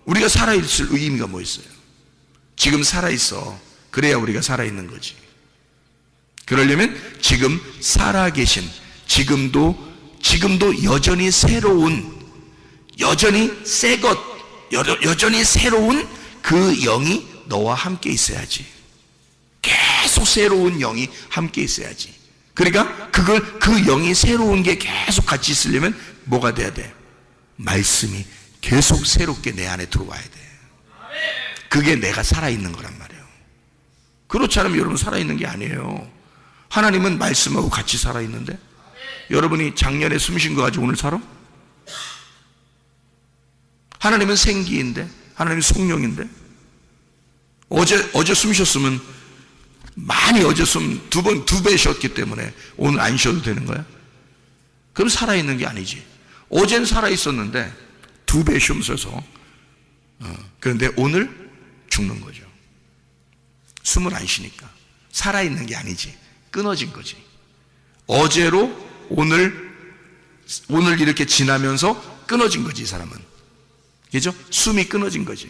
우리가 살아있을 의미가 뭐 있어요? 지금 살아있어. 그래야 우리가 살아있는 거지. 그러려면 지금 살아계신, 지금도 여전히 새로운, 여전히 새 것, 여전히 새로운 그 영이 너와 함께 있어야지. 계속 새로운 영이 함께 있어야지. 그러니까 그 영이 새로운 게 계속 같이 있으려면 뭐가 돼야 돼? 말씀이 계속 새롭게 내 안에 들어와야 돼. 그게 내가 살아있는 거란 말이에요. 그렇지 않으면 여러분 살아있는 게 아니에요. 하나님은 말씀하고 같이 살아있는데 여러분이 작년에 숨 쉰 거 가지고 오늘 살아? 하나님은 생기인데, 하나님은 성령인데, 어제 숨 쉬었으면 많이 어제 숨 두 배 쉬었기 때문에 오늘 안 쉬어도 되는 거야? 그럼 살아있는 게 아니지. 어젠 살아있었는데 2배 숨 쉬어서 그런데 오늘 죽는 거죠. 숨을 안 쉬니까 살아있는 게 아니지. 끊어진 거지. 어제로 오늘 이렇게 지나면서 끊어진 거지. 이 사람은, 그죠? 숨이 끊어진 거지.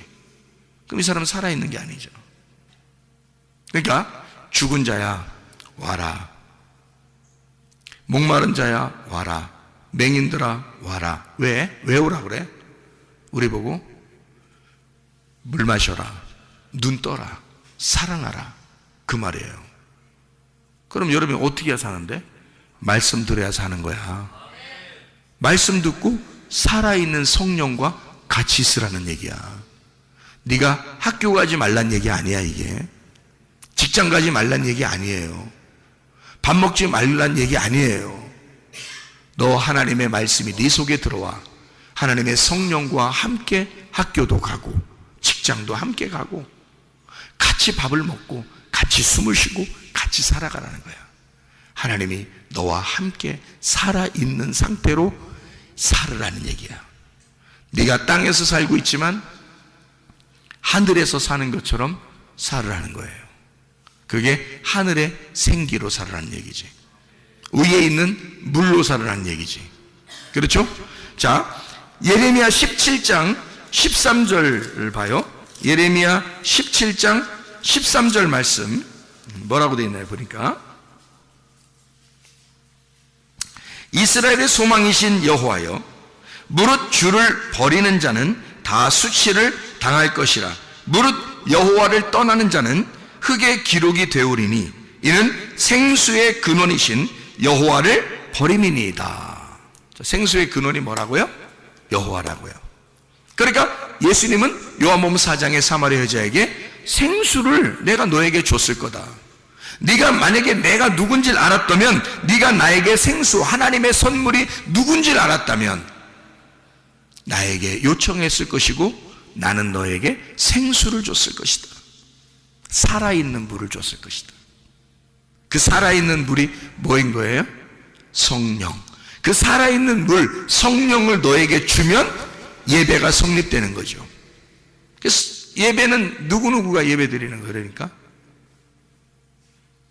그럼 이 사람은 살아있는 게 아니죠. 그러니까 죽은 자야 와라, 목마른 자야 와라, 맹인들아 와라. 왜 오라 그래? 우리 보고 물 마셔라, 눈 떠라, 사랑하라, 그 말이에요. 그럼 여러분이 어떻게 해야 사는데? 말씀 들어야 사는 거야. 말씀 듣고 살아있는 성령과 같이 있으라는 얘기야. 네가 학교 가지 말란 얘기 아니야. 이게 직장 가지 말란 얘기 아니에요. 밥 먹지 말란 얘기 아니에요. 너 하나님의 말씀이 네 속에 들어와 하나님의 성령과 함께 학교도 가고 직장도 함께 가고 같이 밥을 먹고 같이 숨을 쉬고 같이 살아가라는 거야. 하나님이 너와 함께 살아있는 상태로 살으라는 얘기야. 네가 땅에서 살고 있지만 하늘에서 사는 것처럼 살으라는 거예요. 그게 하늘의 생기로 살으라는 얘기지. 위에 있는 물로 살으라는 얘기지. 그렇죠? 자, 예레미야 17장 13절을 봐요. 예레미야 17장 13절 말씀 뭐라고 되어 있나요? 보니까 이스라엘의 소망이신 여호와여, 무릇 주를 버리는 자는 다 수치를 당할 것이라. 무릇 여호와를 떠나는 자는 흙의 기록이 되오리니 이는 생수의 근원이신 여호와를 버림이니이다. 생수의 근원이 뭐라고요? 여호와라고요. 그러니까 예수님은 요한복음 4장의 사마리아 여자에게 생수를 내가 너에게 줬을 거다. 네가 만약에 내가 누군지를 알았다면, 네가 나에게 생수, 하나님의 선물이 누군지를 알았다면 나에게 요청했을 것이고 나는 너에게 생수를 줬을 것이다. 살아있는 물을 줬을 것이다. 그 살아있는 물이 뭐인 거예요? 성령. 그 살아있는 물, 성령을 너에게 주면 예배가 성립되는 거죠. 그래서 예배는 누구누구가 예배 드리는 거예요. 그러니까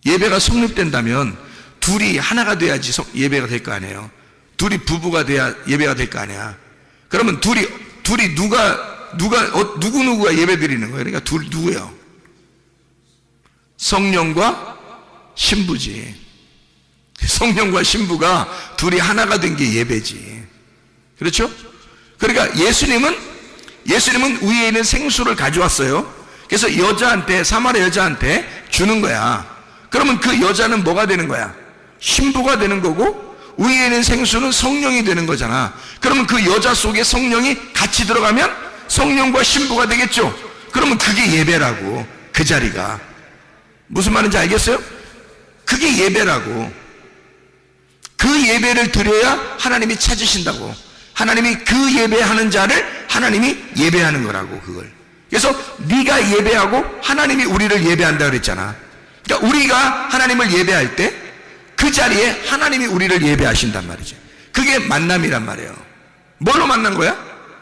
예배가 성립된다면 둘이 하나가 돼야지 예배가 될 거 아니에요. 둘이 부부가 돼야 예배가 될 거 아니야. 그러면 둘이 누구누구가 예배 드리는 거예요. 그러니까 둘 누구예요? 성령과 신부지. 성령과 신부가 둘이 하나가 된 게 예배지. 그렇죠? 그러니까 예수님은 위에 있는 생수를 가져왔어요. 그래서 여자한테, 사마리아 여자한테 주는 거야. 그러면 그 여자는 뭐가 되는 거야? 신부가 되는 거고, 위에 있는 생수는 성령이 되는 거잖아. 그러면 그 여자 속에 성령이 같이 들어가면 성령과 신부가 되겠죠. 그러면 그게 예배라고. 그 자리가 무슨 말인지 알겠어요? 그게 예배라고. 그 예배를 드려야 하나님이 찾으신다고. 하나님이 그 예배하는 자를 하나님이 예배하는 거라고. 그걸. 그래서 네가 예배하고 하나님이 우리를 예배한다 그랬잖아. 그러니까 우리가 하나님을 예배할 때 그 자리에 하나님이 우리를 예배하신단 말이지. 그게 만남이란 말이에요. 뭘로 만난 거야?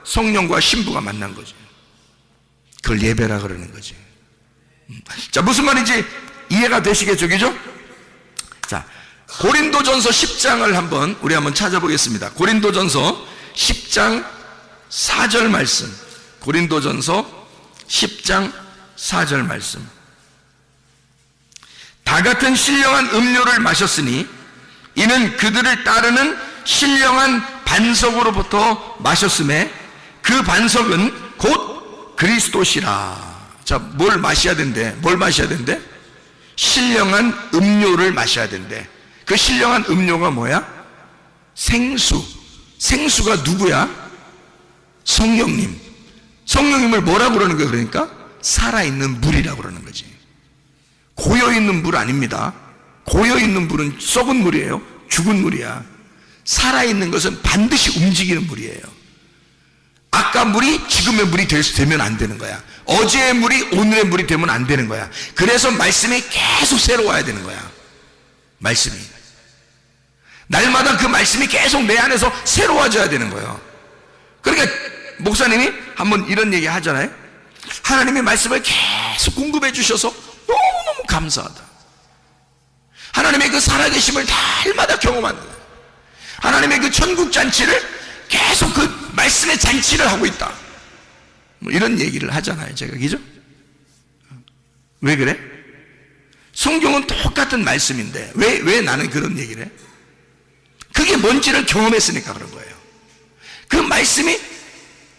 성령과 신부가 만난 거지. 그걸 예배라 그러는 거지. 자, 무슨 말인지 이해가 되시겠죠? 그죠? 자, 고린도전서 10장을 우리 한번 찾아보겠습니다. 고린도전서 10장 4절 말씀. 고린도전서 10장 4절 말씀. 다 같은 신령한 음료를 마셨으니 이는 그들을 따르는 신령한 반석으로부터 마셨음에 그 반석은 곧 그리스도시라. 자, 뭘 마셔야 된대? 뭘 마셔야 된대? 신령한 음료를 마셔야 된대. 그 신령한 음료가 뭐야? 생수. 생수가 누구야? 성령님을 뭐라고 그러는 거예요? 그러니까 살아있는 물이라고 그러는 거지. 고여있는 물 아닙니다. 고여있는 물은 썩은 물이에요. 죽은 물이야. 살아있는 것은 반드시 움직이는 물이에요. 아까 물이 지금의 물이 되면 안 되는 거야. 어제의 물이 오늘의 물이 되면 안 되는 거야. 그래서 말씀이 계속 새로워야 되는 거야. 말씀이 날마다 그 말씀이 계속 내 안에서 새로워져야 되는 거예요. 그러니까 목사님이 한번 이런 얘기 하잖아요. 하나님의 말씀을 계속 공급해 주셔서 너무너무 감사하다. 하나님의 그 살아계심을 날마다 경험한다. 하나님의 그 천국 잔치를 계속 그 말씀의 잔치를 하고 있다. 뭐 이런 얘기를 하잖아요, 제가. 그죠? 왜 그래? 성경은 똑같은 말씀인데 왜 나는 그런 얘기를 해? 그게 뭔지를 경험했으니까 그런 거예요. 그 말씀이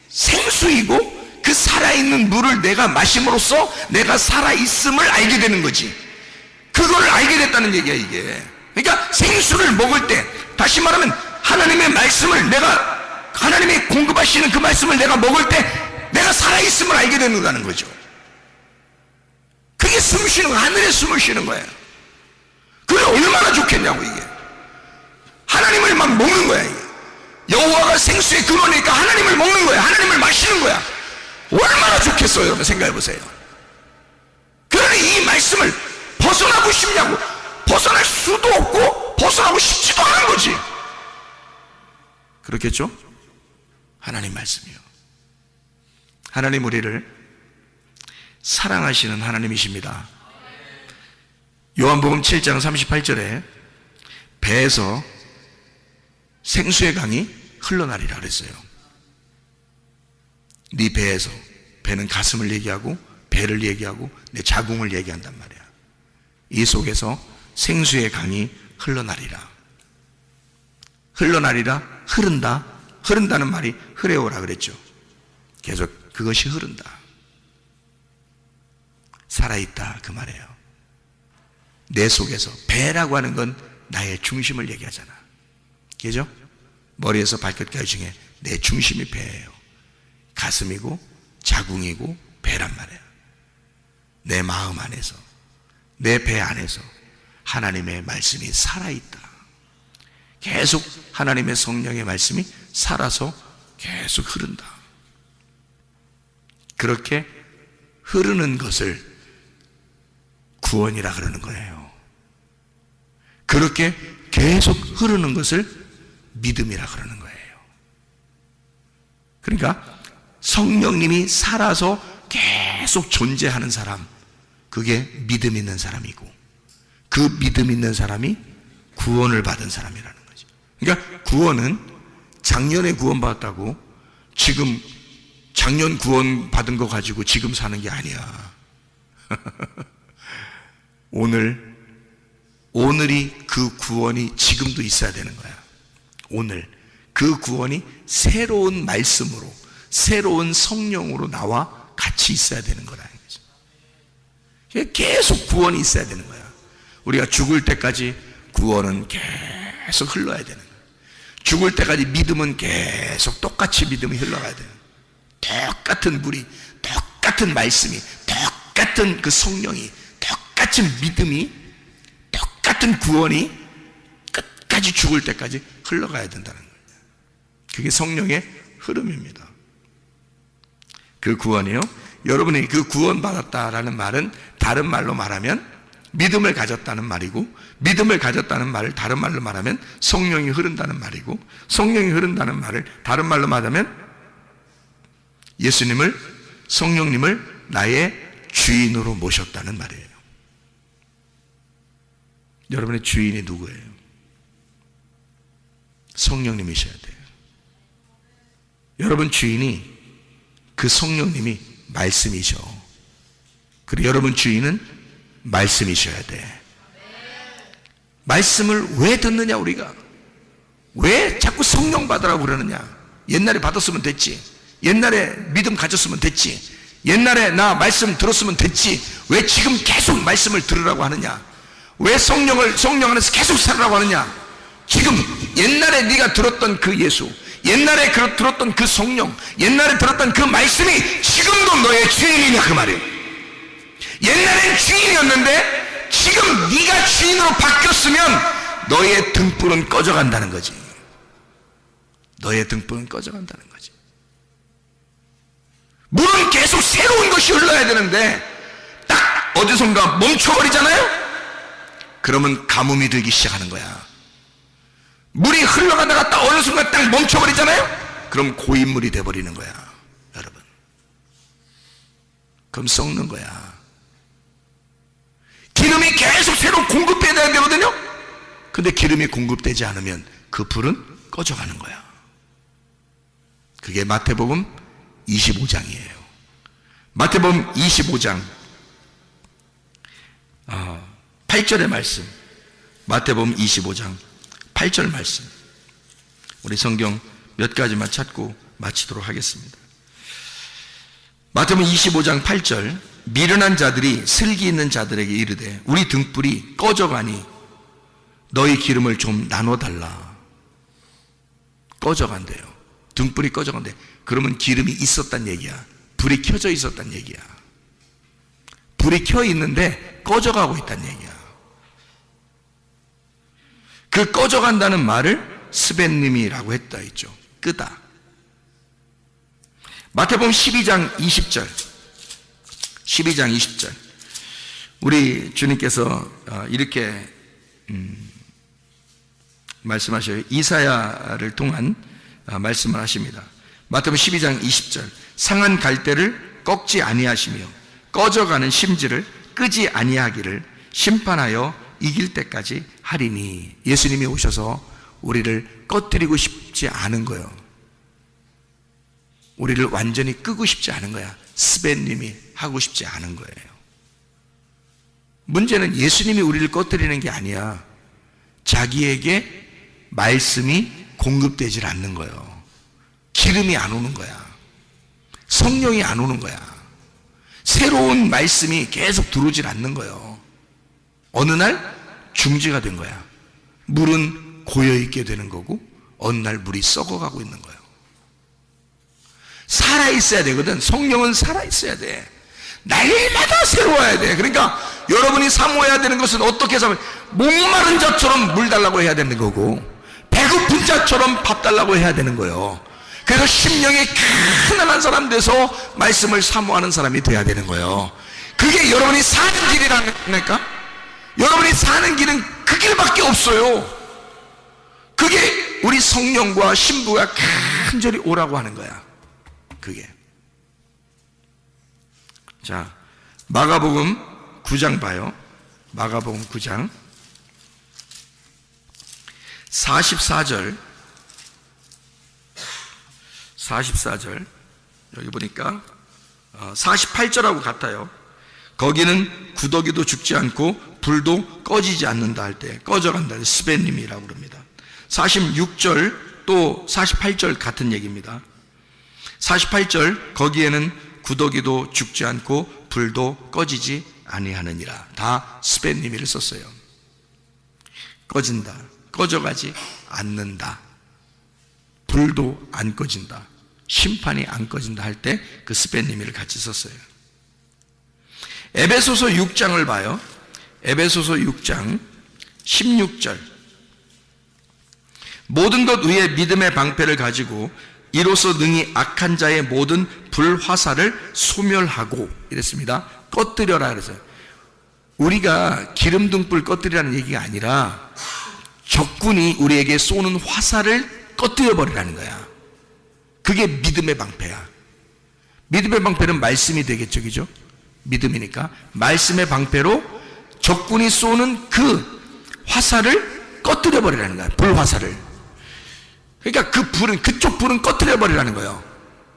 생수이고 그 살아있는 물을 내가 마심으로써 내가 살아있음을 알게 되는 거지. 그걸 알게 됐다는 얘기야, 이게. 그러니까 생수를 먹을 때, 다시 말하면 하나님의 말씀을 하나님이 공급하시는 그 말씀을 내가 먹을 때 내가 살아있음을 알게 된다는 거죠. 그게 숨 쉬는 거야. 하늘에 숨을 쉬는 거야. 그게 얼마나 좋겠냐고, 이게. 하나님을 막 먹는 거야, 이게. 여호와가 생수의 근원이니까 하나님을 먹는 거야. 하나님을 마시는 거야. 얼마나 좋겠어요, 여러분. 생각해 보세요. 그러니 이 말씀을 벗어나고 싶냐고. 벗어날 수도 없고 벗어나고 싶지도 않은 거지. 그렇겠죠? 하나님 말씀이요. 하나님 우리를 사랑하시는 하나님이십니다. 요한복음 7장 38절에 배에서 생수의 강이 흘러나리라 그랬어요. 네 배에서, 배는 가슴을 얘기하고 배를 얘기하고 내 자궁을 얘기한단 말이야. 이 속에서 생수의 강이 흘러나리라. 흘러나리라, 흐른다는 말이 흐레오라 그랬죠. 계속 그것이 흐른다. 살아있다 그 말이에요. 내 속에서. 배라고 하는 건 나의 중심을 얘기하잖아. 그죠? 머리에서 발끝까지 중에 내 중심이 배예요. 가슴이고 자궁이고 배란 말이에요. 내 마음 안에서, 내 배 안에서 하나님의 말씀이 살아있다. 계속 하나님의 성령의 말씀이 살아서 계속 흐른다. 그렇게 흐르는 것을 구원이라 그러는 거예요. 그렇게 계속 흐르는 것을 믿음이라 그러는 거예요. 그러니까 성령님이 살아서 계속 존재하는 사람, 그게 믿음 있는 사람이고, 그 믿음 있는 사람이 구원을 받은 사람이라는 거죠. 그러니까 구원은 작년에 구원받았다고 지금 작년 구원 받은 거 가지고 지금 사는 게 아니야. 오늘이 그 구원이 지금도 있어야 되는 거야. 오늘 그 구원이 새로운 말씀으로, 새로운 성령으로 나와 같이 있어야 되는 거라는 거죠. 계속 구원이 있어야 되는 거야. 우리가 죽을 때까지 구원은 계속 흘러야 되는 거야. 죽을 때까지 믿음은 계속 똑같이 믿음이 흘러가야 돼요. 똑같은 물이, 똑같은 말씀이, 똑같은 그 성령이, 똑같은 믿음이, 똑같은 구원이 끝까지 죽을 때까지 흘러가야 된다는 거예요. 그게 성령의 흐름입니다. 그 구원이요. 여러분이 그 구원 받았다라는 말은 다른 말로 말하면 믿음을 가졌다는 말이고, 믿음을 가졌다는 말을 다른 말로 말하면 성령이 흐른다는 말이고, 성령이 흐른다는 말을 다른 말로 말하면 예수님을, 성령님을 나의 주인으로 모셨다는 말이에요. 여러분의 주인이 누구예요? 성령님이셔야 돼요. 여러분 주인이 그 성령님이 말씀이셔. 그리고 여러분 주인은 말씀이셔야 돼. 말씀을 왜 듣느냐 우리가? 왜 자꾸 성령 받으라고 그러느냐? 옛날에 받았으면 됐지. 옛날에 믿음 가졌으면 됐지. 옛날에 나 말씀 들었으면 됐지. 왜 지금 계속 말씀을 들으라고 하느냐? 왜 성령 안에서 계속 살으라고 하느냐? 지금 옛날에 네가 들었던 그 예수, 옛날에 들었던 그 성령, 옛날에 들었던 그 말씀이 지금도 너의 주인이냐 그 말이에요. 옛날엔 주인이었는데 지금 네가 주인으로 바뀌었으면 너의 등불은 꺼져간다는 거지. 너의 등불은 꺼져간다는 거지. 물은 계속 새로운 것이 흘러야 되는데 딱 어디선가 멈춰버리잖아요. 그러면 가뭄이 들기 시작하는 거야. 물이 흘러가다가 딱 어느 순간 딱 멈춰버리잖아요. 그럼 고인물이 돼버리는 거야, 여러분. 그럼 썩는 거야. 기름이 계속 새로 공급돼야 되거든요. 근데 기름이 공급되지 않으면 그 불은 꺼져가는 거야. 그게 마태복음 25장이에요. 마태복음 25장 8절의 말씀. 마태복음 25장 8절 말씀. 우리 성경 몇 가지만 찾고 마치도록 하겠습니다. 마태복음 25장 8절. 미련한 자들이 슬기 있는 자들에게 이르되 우리 등불이 꺼져가니 너희 기름을 좀 나눠달라. 꺼져간대요. 등불이 꺼져간대. 그러면 기름이 있었단 얘기야. 불이 켜져 있었단 얘기야. 불이 켜 있는데 꺼져가고 있단 얘기야. 그 꺼져간다는 말을 스벤님이라고 했다 했죠. 끄다. 마태복음 12장 20절. 12장 20절. 우리 주님께서 이렇게 말씀하셔요. 이사야를 통한 말씀을 하십니다. 마태복음 12장 20절. 상한 갈대를 꺾지 아니하시며 꺼져가는 심지를 끄지 아니하기를 심판하여 이길 때까지 하리니. 예수님이 오셔서 우리를 꺼뜨리고 싶지 않은 거예요. 우리를 완전히 끄고 싶지 않은 거야. 스벤님이 하고 싶지 않은 거예요. 문제는 예수님이 우리를 꺼뜨리는 게 아니야. 자기에게 말씀이 공급되질 않는 거예요. 기름이 안 오는 거야. 성령이 안 오는 거야. 새로운 말씀이 계속 들어오질 않는 거예요. 어느 날 중지가 된 거야. 물은 고여있게 되는 거고 어느 날 물이 썩어가고 있는 거예요. 살아있어야 되거든. 성령은 살아있어야 돼. 날마다 새로워야 돼. 그러니까 여러분이 사모해야 되는 것은 어떻게 사모해? 목마른 자처럼 물 달라고 해야 되는 거고 배고픈 자처럼 밥 달라고 해야 되는 거예요. 그래서 심령이 가난한 사람 돼서 말씀을 사모하는 사람이 돼야 되는 거예요. 그게 여러분이 사는 길이라니까. 여러분이 사는 길은 그 길밖에 없어요. 그게 우리 성령과 신부가 간절히 오라고 하는 거야. 그게. 자, 마가복음 9장 봐요. 마가복음 9장 44절. 여기 보니까 48절하고 같아요. 거기는 구더기도 죽지 않고 불도 꺼지지 않는다 할 때 꺼져간다. 스벤님이라고 그럽니다. 46절 또 48절 같은 얘기입니다. 48절 거기에는 구더기도 죽지 않고 불도 꺼지지 아니하느니라. 다 스벤님이를 썼어요. 꺼진다. 꺼져가지 않는다. 불도 안 꺼진다. 심판이 안 꺼진다 할 때 그 스벤님이를 같이 썼어요. 에베소서 6장을 봐요. 에베소서 6장 16절. 모든 것 위에 믿음의 방패를 가지고 이로써 능히 악한 자의 모든 불화살을 소멸하고 이랬습니다. 꺼뜨려라 그래서요. 우리가 기름등불 꺼뜨리라는 얘기가 아니라 적군이 우리에게 쏘는 화살을 꺼뜨려버리라는 거야. 그게 믿음의 방패야. 믿음의 방패는 말씀이 되겠죠, 그죠? 믿음이니까 말씀의 방패로 적군이 쏘는 그 화살을 꺼뜨려버리라는 거야. 불화살을. 그러니까 그 불은, 그쪽 불은 꺼뜨려버리라는 거예요.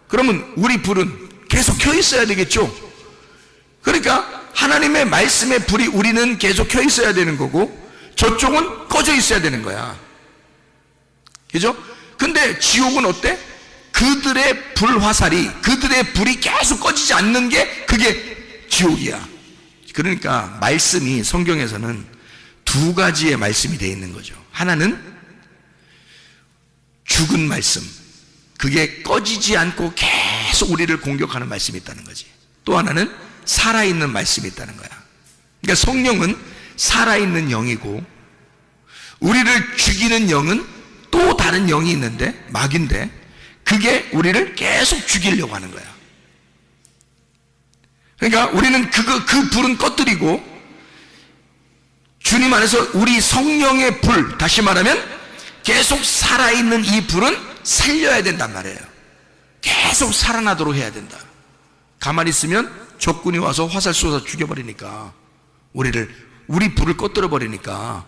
그러면 우리 불은 계속 켜 있어야 되겠죠. 그러니까 하나님의 말씀의 불이 우리는 계속 켜 있어야 되는 거고 저쪽은 꺼져 있어야 되는 거야. 그죠? 근데 지옥은 어때? 그들의 불화살이, 그들의 불이 계속 꺼지지 않는 게 그게 지옥이야. 그러니까 말씀이 성경에서는 두 가지의 말씀이 되어 있는 거죠. 하나는 죽은 말씀, 그게 꺼지지 않고 계속 우리를 공격하는 말씀이 있다는 거지. 또 하나는 살아있는 말씀이 있다는 거야. 그러니까 성령은 살아있는 영이고, 우리를 죽이는 영은 또 다른 영이 있는데, 마귀인데, 그게 우리를 계속 죽이려고 하는 거야. 그러니까 우리는 그 불은 꺼뜨리고, 주님 안에서 우리 성령의 불, 다시 말하면 계속 살아있는 이 불은 살려야 된단 말이에요. 계속 살아나도록 해야 된다. 가만히 있으면 적군이 와서 화살 쏘아서 죽여버리니까, 우리 불을 꺼뜨려 버리니까.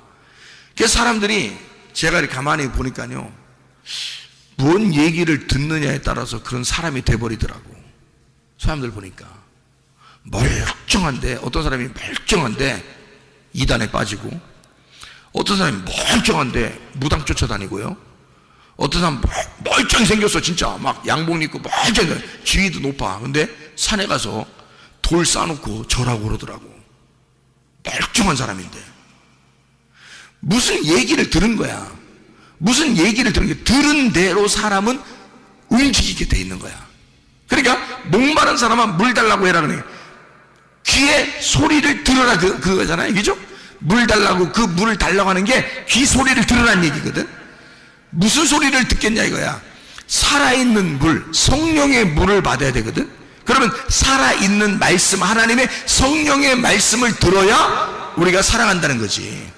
그래서 사람들이, 제가 이렇게 가만히 보니까요, 뭔 얘기를 듣느냐에 따라서 그런 사람이 돼버리더라고. 사람들 보니까 멀쩡한데, 어떤 사람이 멀쩡한데 이단에 빠지고, 어떤 사람이 멀쩡한데 무당 쫓아다니고요, 어떤 사람 멀쩡히 생겼어. 진짜 막 양복 입고 멀쩡해, 지위도 높아. 근데 산에 가서 돌 쌓아놓고 절하고 그러더라고. 멀쩡한 사람인데 무슨 얘기를 들은 거야. 무슨 얘기를 들은 게, 들은 대로 사람은 움직이게 돼 있는 거야. 그러니까 목마른 사람은 물 달라고 해라 그래. 귀에 소리를 들으라, 그거잖아요. 그죠? 물 달라고, 그 물을 달라고 하는 게 귀 소리를 들으라는 얘기거든. 무슨 소리를 듣겠냐 이거야. 살아있는 물, 성령의 물을 받아야 되거든. 그러면 살아있는 말씀, 하나님의 성령의 말씀을 들어야 우리가 살아간다는 거지.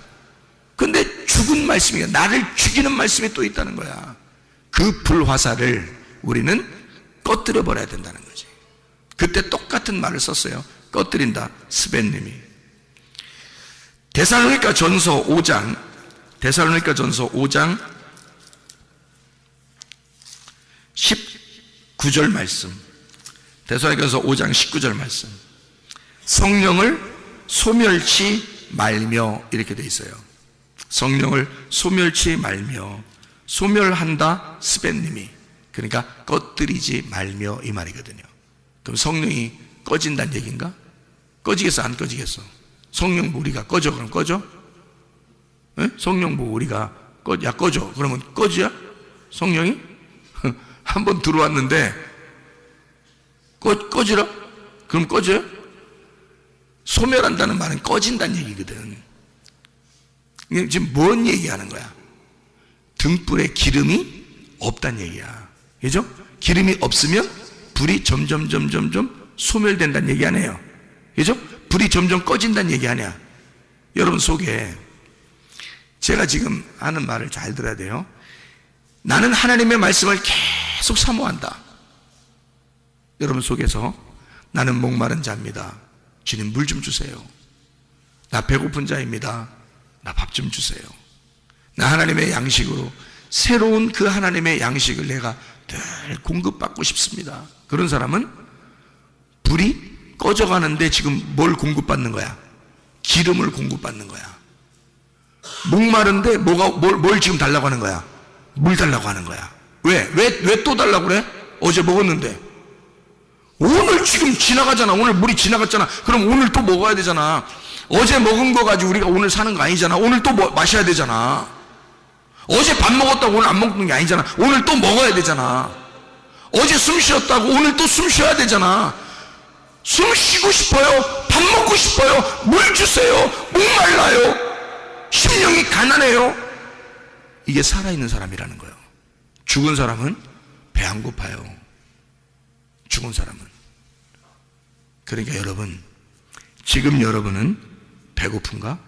근데 죽은 말씀이, 나를 죽이는 말씀이 또 있다는 거야. 그 불화살을 우리는 꺼뜨려 버려야 된다는 거지. 그때 똑같은 말을 썼어요. 꺼뜨린다, 스벤님이. 데살로니가 전서 5장 19절 말씀. 데살로니가서 5장 19절 말씀. 성령을 소멸치 말며, 이렇게 돼 있어요. 성령을 소멸치 말며, 소멸한다, 스벤님이. 그러니까 꺼뜨리지 말며, 이 말이거든요. 그럼 성령이 꺼진다는 얘기인가? 꺼지겠어, 안 꺼지겠어? 성령 우리가 꺼져, 그럼 꺼져? 에? 성령 우리가 야 꺼져, 그러면 꺼지야? 성령이? 한번 들어왔는데 꺼지라? 그럼 꺼져요? 소멸한다는 말은 꺼진다는 얘기거든. 지금 뭔 얘기하는 거야? 등불에 기름이 없다는 얘기야. 그죠? 기름이 없으면 불이 점점 소멸된다는 얘기 아니에요. 그죠? 불이 점점 꺼진다는 얘기 아니야. 여러분 속에, 제가 지금 하는 말을 잘 들어야 돼요. 나는 하나님의 말씀을 계속 사모한다. 여러분 속에서, 나는 목마른 자입니다. 주님 물 좀 주세요. 나 배고픈 자입니다. 나 밥 좀 주세요. 나 하나님의 양식으로, 새로운 그 하나님의 양식을 내가 늘 공급받고 싶습니다. 그런 사람은 불이 꺼져가는데 지금 뭘 공급받는 거야? 기름을 공급받는 거야. 목마른데 뭘 지금 달라고 하는 거야? 물 달라고 하는 거야. 왜 또 달라고 그래? 어제 먹었는데. 오늘 지금 지나가잖아. 오늘 물이 지나갔잖아. 그럼 오늘 또 먹어야 되잖아. 어제 먹은 거 가지고 우리가 오늘 사는 거 아니잖아. 오늘 또 마셔야 되잖아. 어제 밥 먹었다고 오늘 안 먹는 게 아니잖아. 오늘 또 먹어야 되잖아. 어제 숨 쉬었다고 오늘 또 숨 쉬어야 되잖아. 숨 쉬고 싶어요. 밥 먹고 싶어요. 물 주세요. 목말라요. 심령이 가난해요. 이게 살아있는 사람이라는 거예요. 죽은 사람은 배 안 고파요. 죽은 사람은. 그러니까 여러분, 지금 여러분은 배고픈가?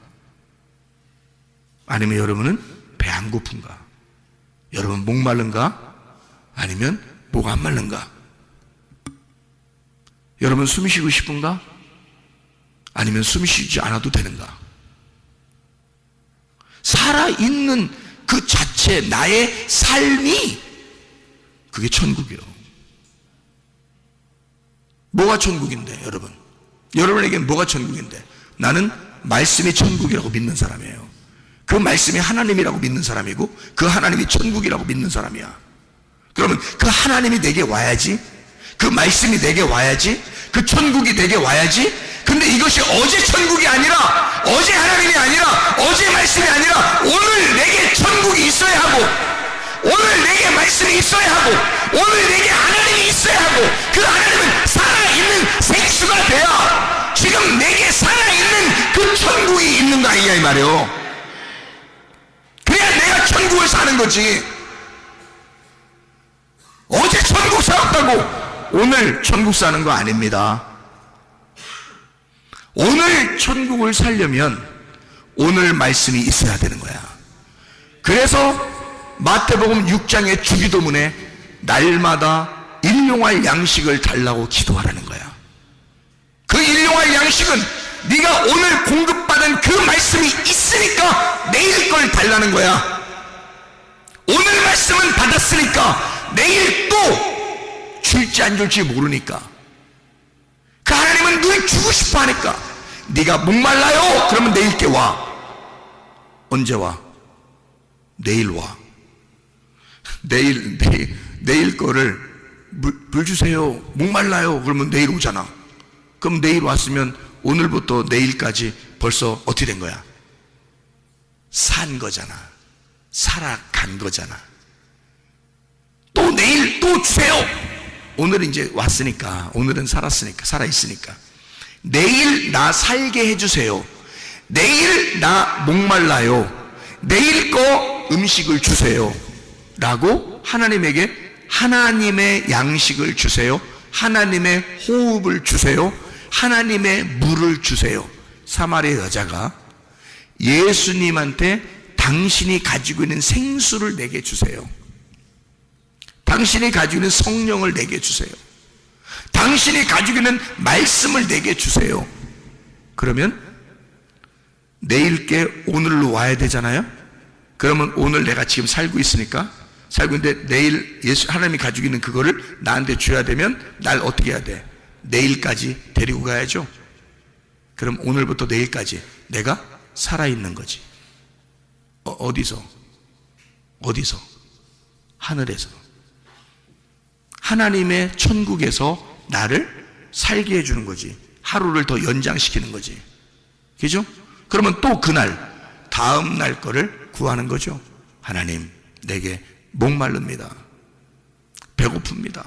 아니면 여러분은 배 안 고픈가? 여러분 목마른가? 아니면 목 안 마른가? 여러분 숨 쉬고 싶은가? 아니면 숨 쉬지 않아도 되는가? 살아있는 그 자체, 나의 삶이, 그게 천국이요. 뭐가 천국인데, 여러분? 여러분에게는 뭐가 천국인데? 나는 말씀이 천국이라고 믿는 사람이에요. 그 말씀이 하나님이라고 믿는 사람이고, 그 하나님이 천국이라고 믿는 사람이야. 그러면 그 하나님이 내게 와야지, 그 말씀이 내게 와야지, 그 천국이 내게 와야지. 근데 이것이 어제 천국이 아니라, 어제 하나님이 아니라, 어제 말씀이 아니라, 오늘 내게 천국이 있어야 하고, 오늘 내게 말씀이 있어야 하고, 오늘 내게 하나님이 있어야 하고, 그 하나님은 살아있는 생수가 돼야 지금 내게 살아있는 그 천국이 있는 거 아니냐 이 말이에요. 그래야 내가 천국을 사는 거지. 어제 천국 살았다고 오늘 천국 사는 거 아닙니다. 오늘 천국을 살려면 오늘 말씀이 있어야 되는 거야. 그래서 마태복음 6장의 주기도문에 날마다 일용할 양식을 달라고 기도하라는 거야. 그 일용할 양식은 네가 오늘 공급받은 그 말씀이 있으니까 내일 걸 달라는 거야. 오늘 말씀은 받았으니까 내일 또 줄지 안 줄지 모르니까. 그 하나님은 늘 주고 싶어 하니까. 네가 목말라요? 그러면 내일께 와. 언제 와? 내일 와. 내일 거를 물 주세요. 목말라요? 그러면 내일 오잖아. 그럼 내일 왔으면 오늘부터 내일까지 벌써 어떻게 된 거야? 산 거잖아. 살아간 거잖아. 또 내일 또 주세요. 오늘은 이제 왔으니까, 오늘은 살았으니까, 살아있으니까 내일 나 살게 해주세요. 내일 나 목말라요. 내일 거 음식을 주세요 라고 하나님에게 하나님의 양식을 주세요. 하나님의 호흡을 주세요. 하나님의 물을 주세요. 사마리아 여자가 예수님한테 당신이 가지고 있는 생수를 내게 주세요. 당신이 가지고 있는 성령을 내게 주세요. 당신이 가지고 있는 말씀을 내게 주세요. 그러면 내일께 오늘로 와야 되잖아요. 그러면 오늘 내가 지금 살고 있으니까, 살고 있는데 내일 하나님이 가지고 있는 그거를 나한테 줘야 되면 날 어떻게 해야 돼? 내일까지 데리고 가야죠. 그럼 오늘부터 내일까지 내가 살아있는 거지. 어디서? 하늘에서. 하나님의 천국에서 나를 살게 해주는 거지. 하루를 더 연장시키는 거지. 그죠? 그러면 또 그날, 다음 날 거를 구하는 거죠. 하나님, 내게 목마릅니다. 배고픕니다.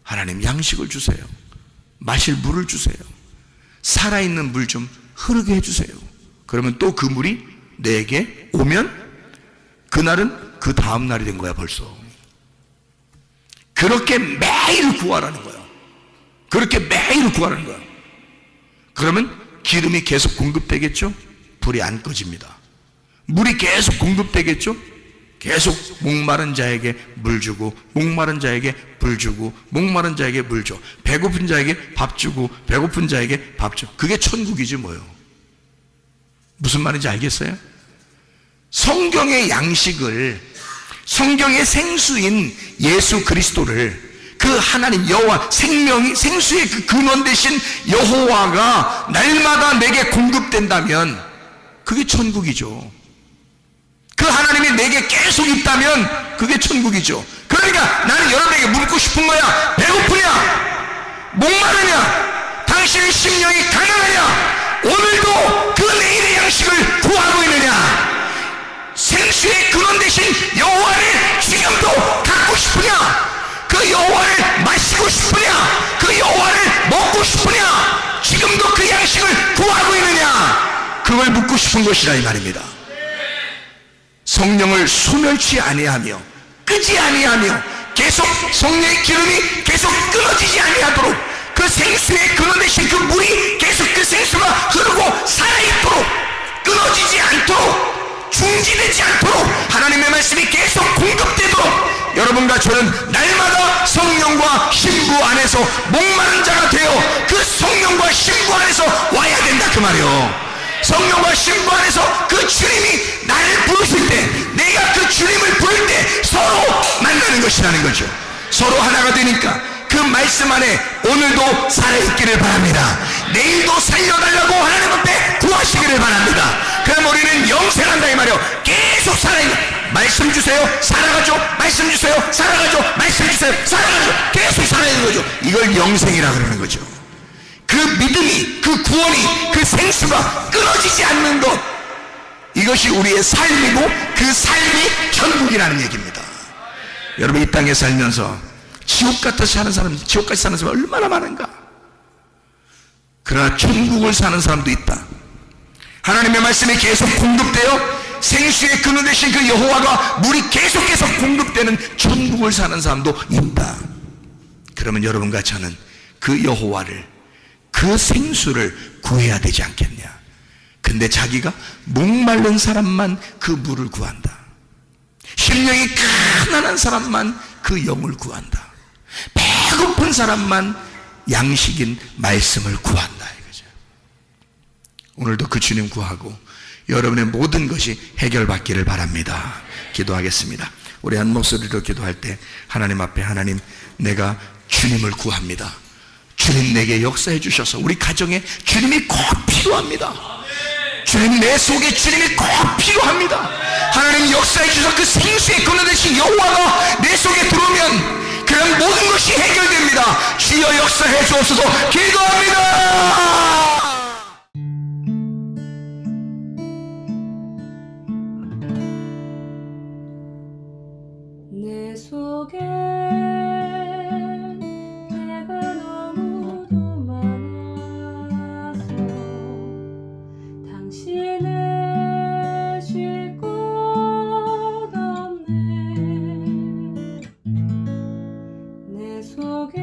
하나님, 양식을 주세요. 마실 물을 주세요. 살아있는 물 좀 흐르게 해주세요. 그러면 또 그 물이 내게 오면 그날은 그 다음 날이 된 거야 벌써. 그렇게 매일 구하라는 거야. 그렇게 매일 구하라는 거야. 그러면 기름이 계속 공급되겠죠? 불이 안 꺼집니다. 물이 계속 공급되겠죠? 계속 목마른 자에게 물 주고, 목마른 자에게 불 주고, 목마른 자에게 물 줘. 배고픈 자에게 밥 주고, 배고픈 자에게 밥 줘. 그게 천국이지 뭐요. 무슨 말인지 알겠어요? 성경의 양식을, 성경의 생수인 예수 그리스도를, 그 하나님 여호와, 생수의 그 근원 되신 여호와가 날마다 내게 공급된다면 그게 천국이죠. 그 하나님이 내게 계속 있다면 그게 천국이죠. 그러니까 나는 여러분에게 묻고 싶은 거야. 배고프냐? 목마르냐? 당신의 심령이 가난하냐? 오늘도 그 내일의 양식을 구하고 있느냐? 생수의 근원 되신 여호와를 지금도 갖고 싶으냐? 그 여호와를 마시고 싶으냐? 그 여호와를 먹고 싶으냐? 지금도 그 양식을 구하고 있느냐? 그걸 묻고 싶은 것이라 이 말입니다. 성령을 소멸치 아니하며 끄지 아니하며 계속 성령의 기름이 계속 끊어지지 아니하도록, 그 생수의 근원 되신 그 물이 계속 그 생수가 흐르고 살아있도록, 끊어지지 않도록, 중지되지 않도록 하나님의 말씀이 계속 공급되도록 여러분과 저는 날마다 성령과 신부 안에서 목마른 자가 되어 그 성령과 신부 안에서 와야 된다 그 말이요. 성령과 신부 안에서 그 주님이 나를 부르실 때, 내가 그 주님을 부를 때 서로 만나는 것이라는 거죠. 서로 하나가 되니까 그 말씀 안에 오늘도 살아있기를 바랍니다. 내일도 살려달라고 하나님 앞에 구하시기를 바랍니다. 그럼 우리는 영생한다 이 말이요. 계속 살아있는, 말씀 주세요, 살아가죠. 말씀 주세요, 살아가죠. 말씀 주세요, 살아가죠. 계속 살아있는 거죠. 이걸 영생이라 그러는 거죠. 그 믿음이, 그 구원이, 그 생수가 끊어지지 않는 것, 이것이 우리의 삶이고 그 삶이 천국이라는 얘기입니다. 여러분, 이 땅에 살면서 지옥 같아서 사는 사람, 지옥같이 사는 사람 얼마나 많은가. 그러나 천국을 사는 사람도 있다. 하나님의 말씀이 계속 공급되어 생수의 근원 되신 그 여호와가 물이 계속해서 공급되는 천국을 사는 사람도 있다. 그러면 여러분과 저는 그 여호와를, 그 생수를 구해야 되지 않겠냐. 근데 자기가 목마른 사람만 그 물을 구한다. 심령이 가난한 사람만 그 영을 구한다. 배고픈 사람만 양식인 말씀을 구한다 이거죠. 오늘도 그 주님 구하고 여러분의 모든 것이 해결받기를 바랍니다. 기도하겠습니다. 우리 한 목소리로 기도할 때 하나님 앞에, 하나님, 내가 주님을 구합니다. 주님 내게 역사해 주셔서 우리 가정에 주님이 꼭 필요합니다. 주님, 내 속에 주님이 꼭 필요합니다. 하나님 역사해 주셔서 그 생수의 근원 되신 여호와가 내 속에 들어오면 그런 모든 것이 해결됩니다. 주여 역사해 주옵소서. 기도합니다. 내 속에 내가 너무도 많아서 당신을 쉴 곳 없네. 내 속에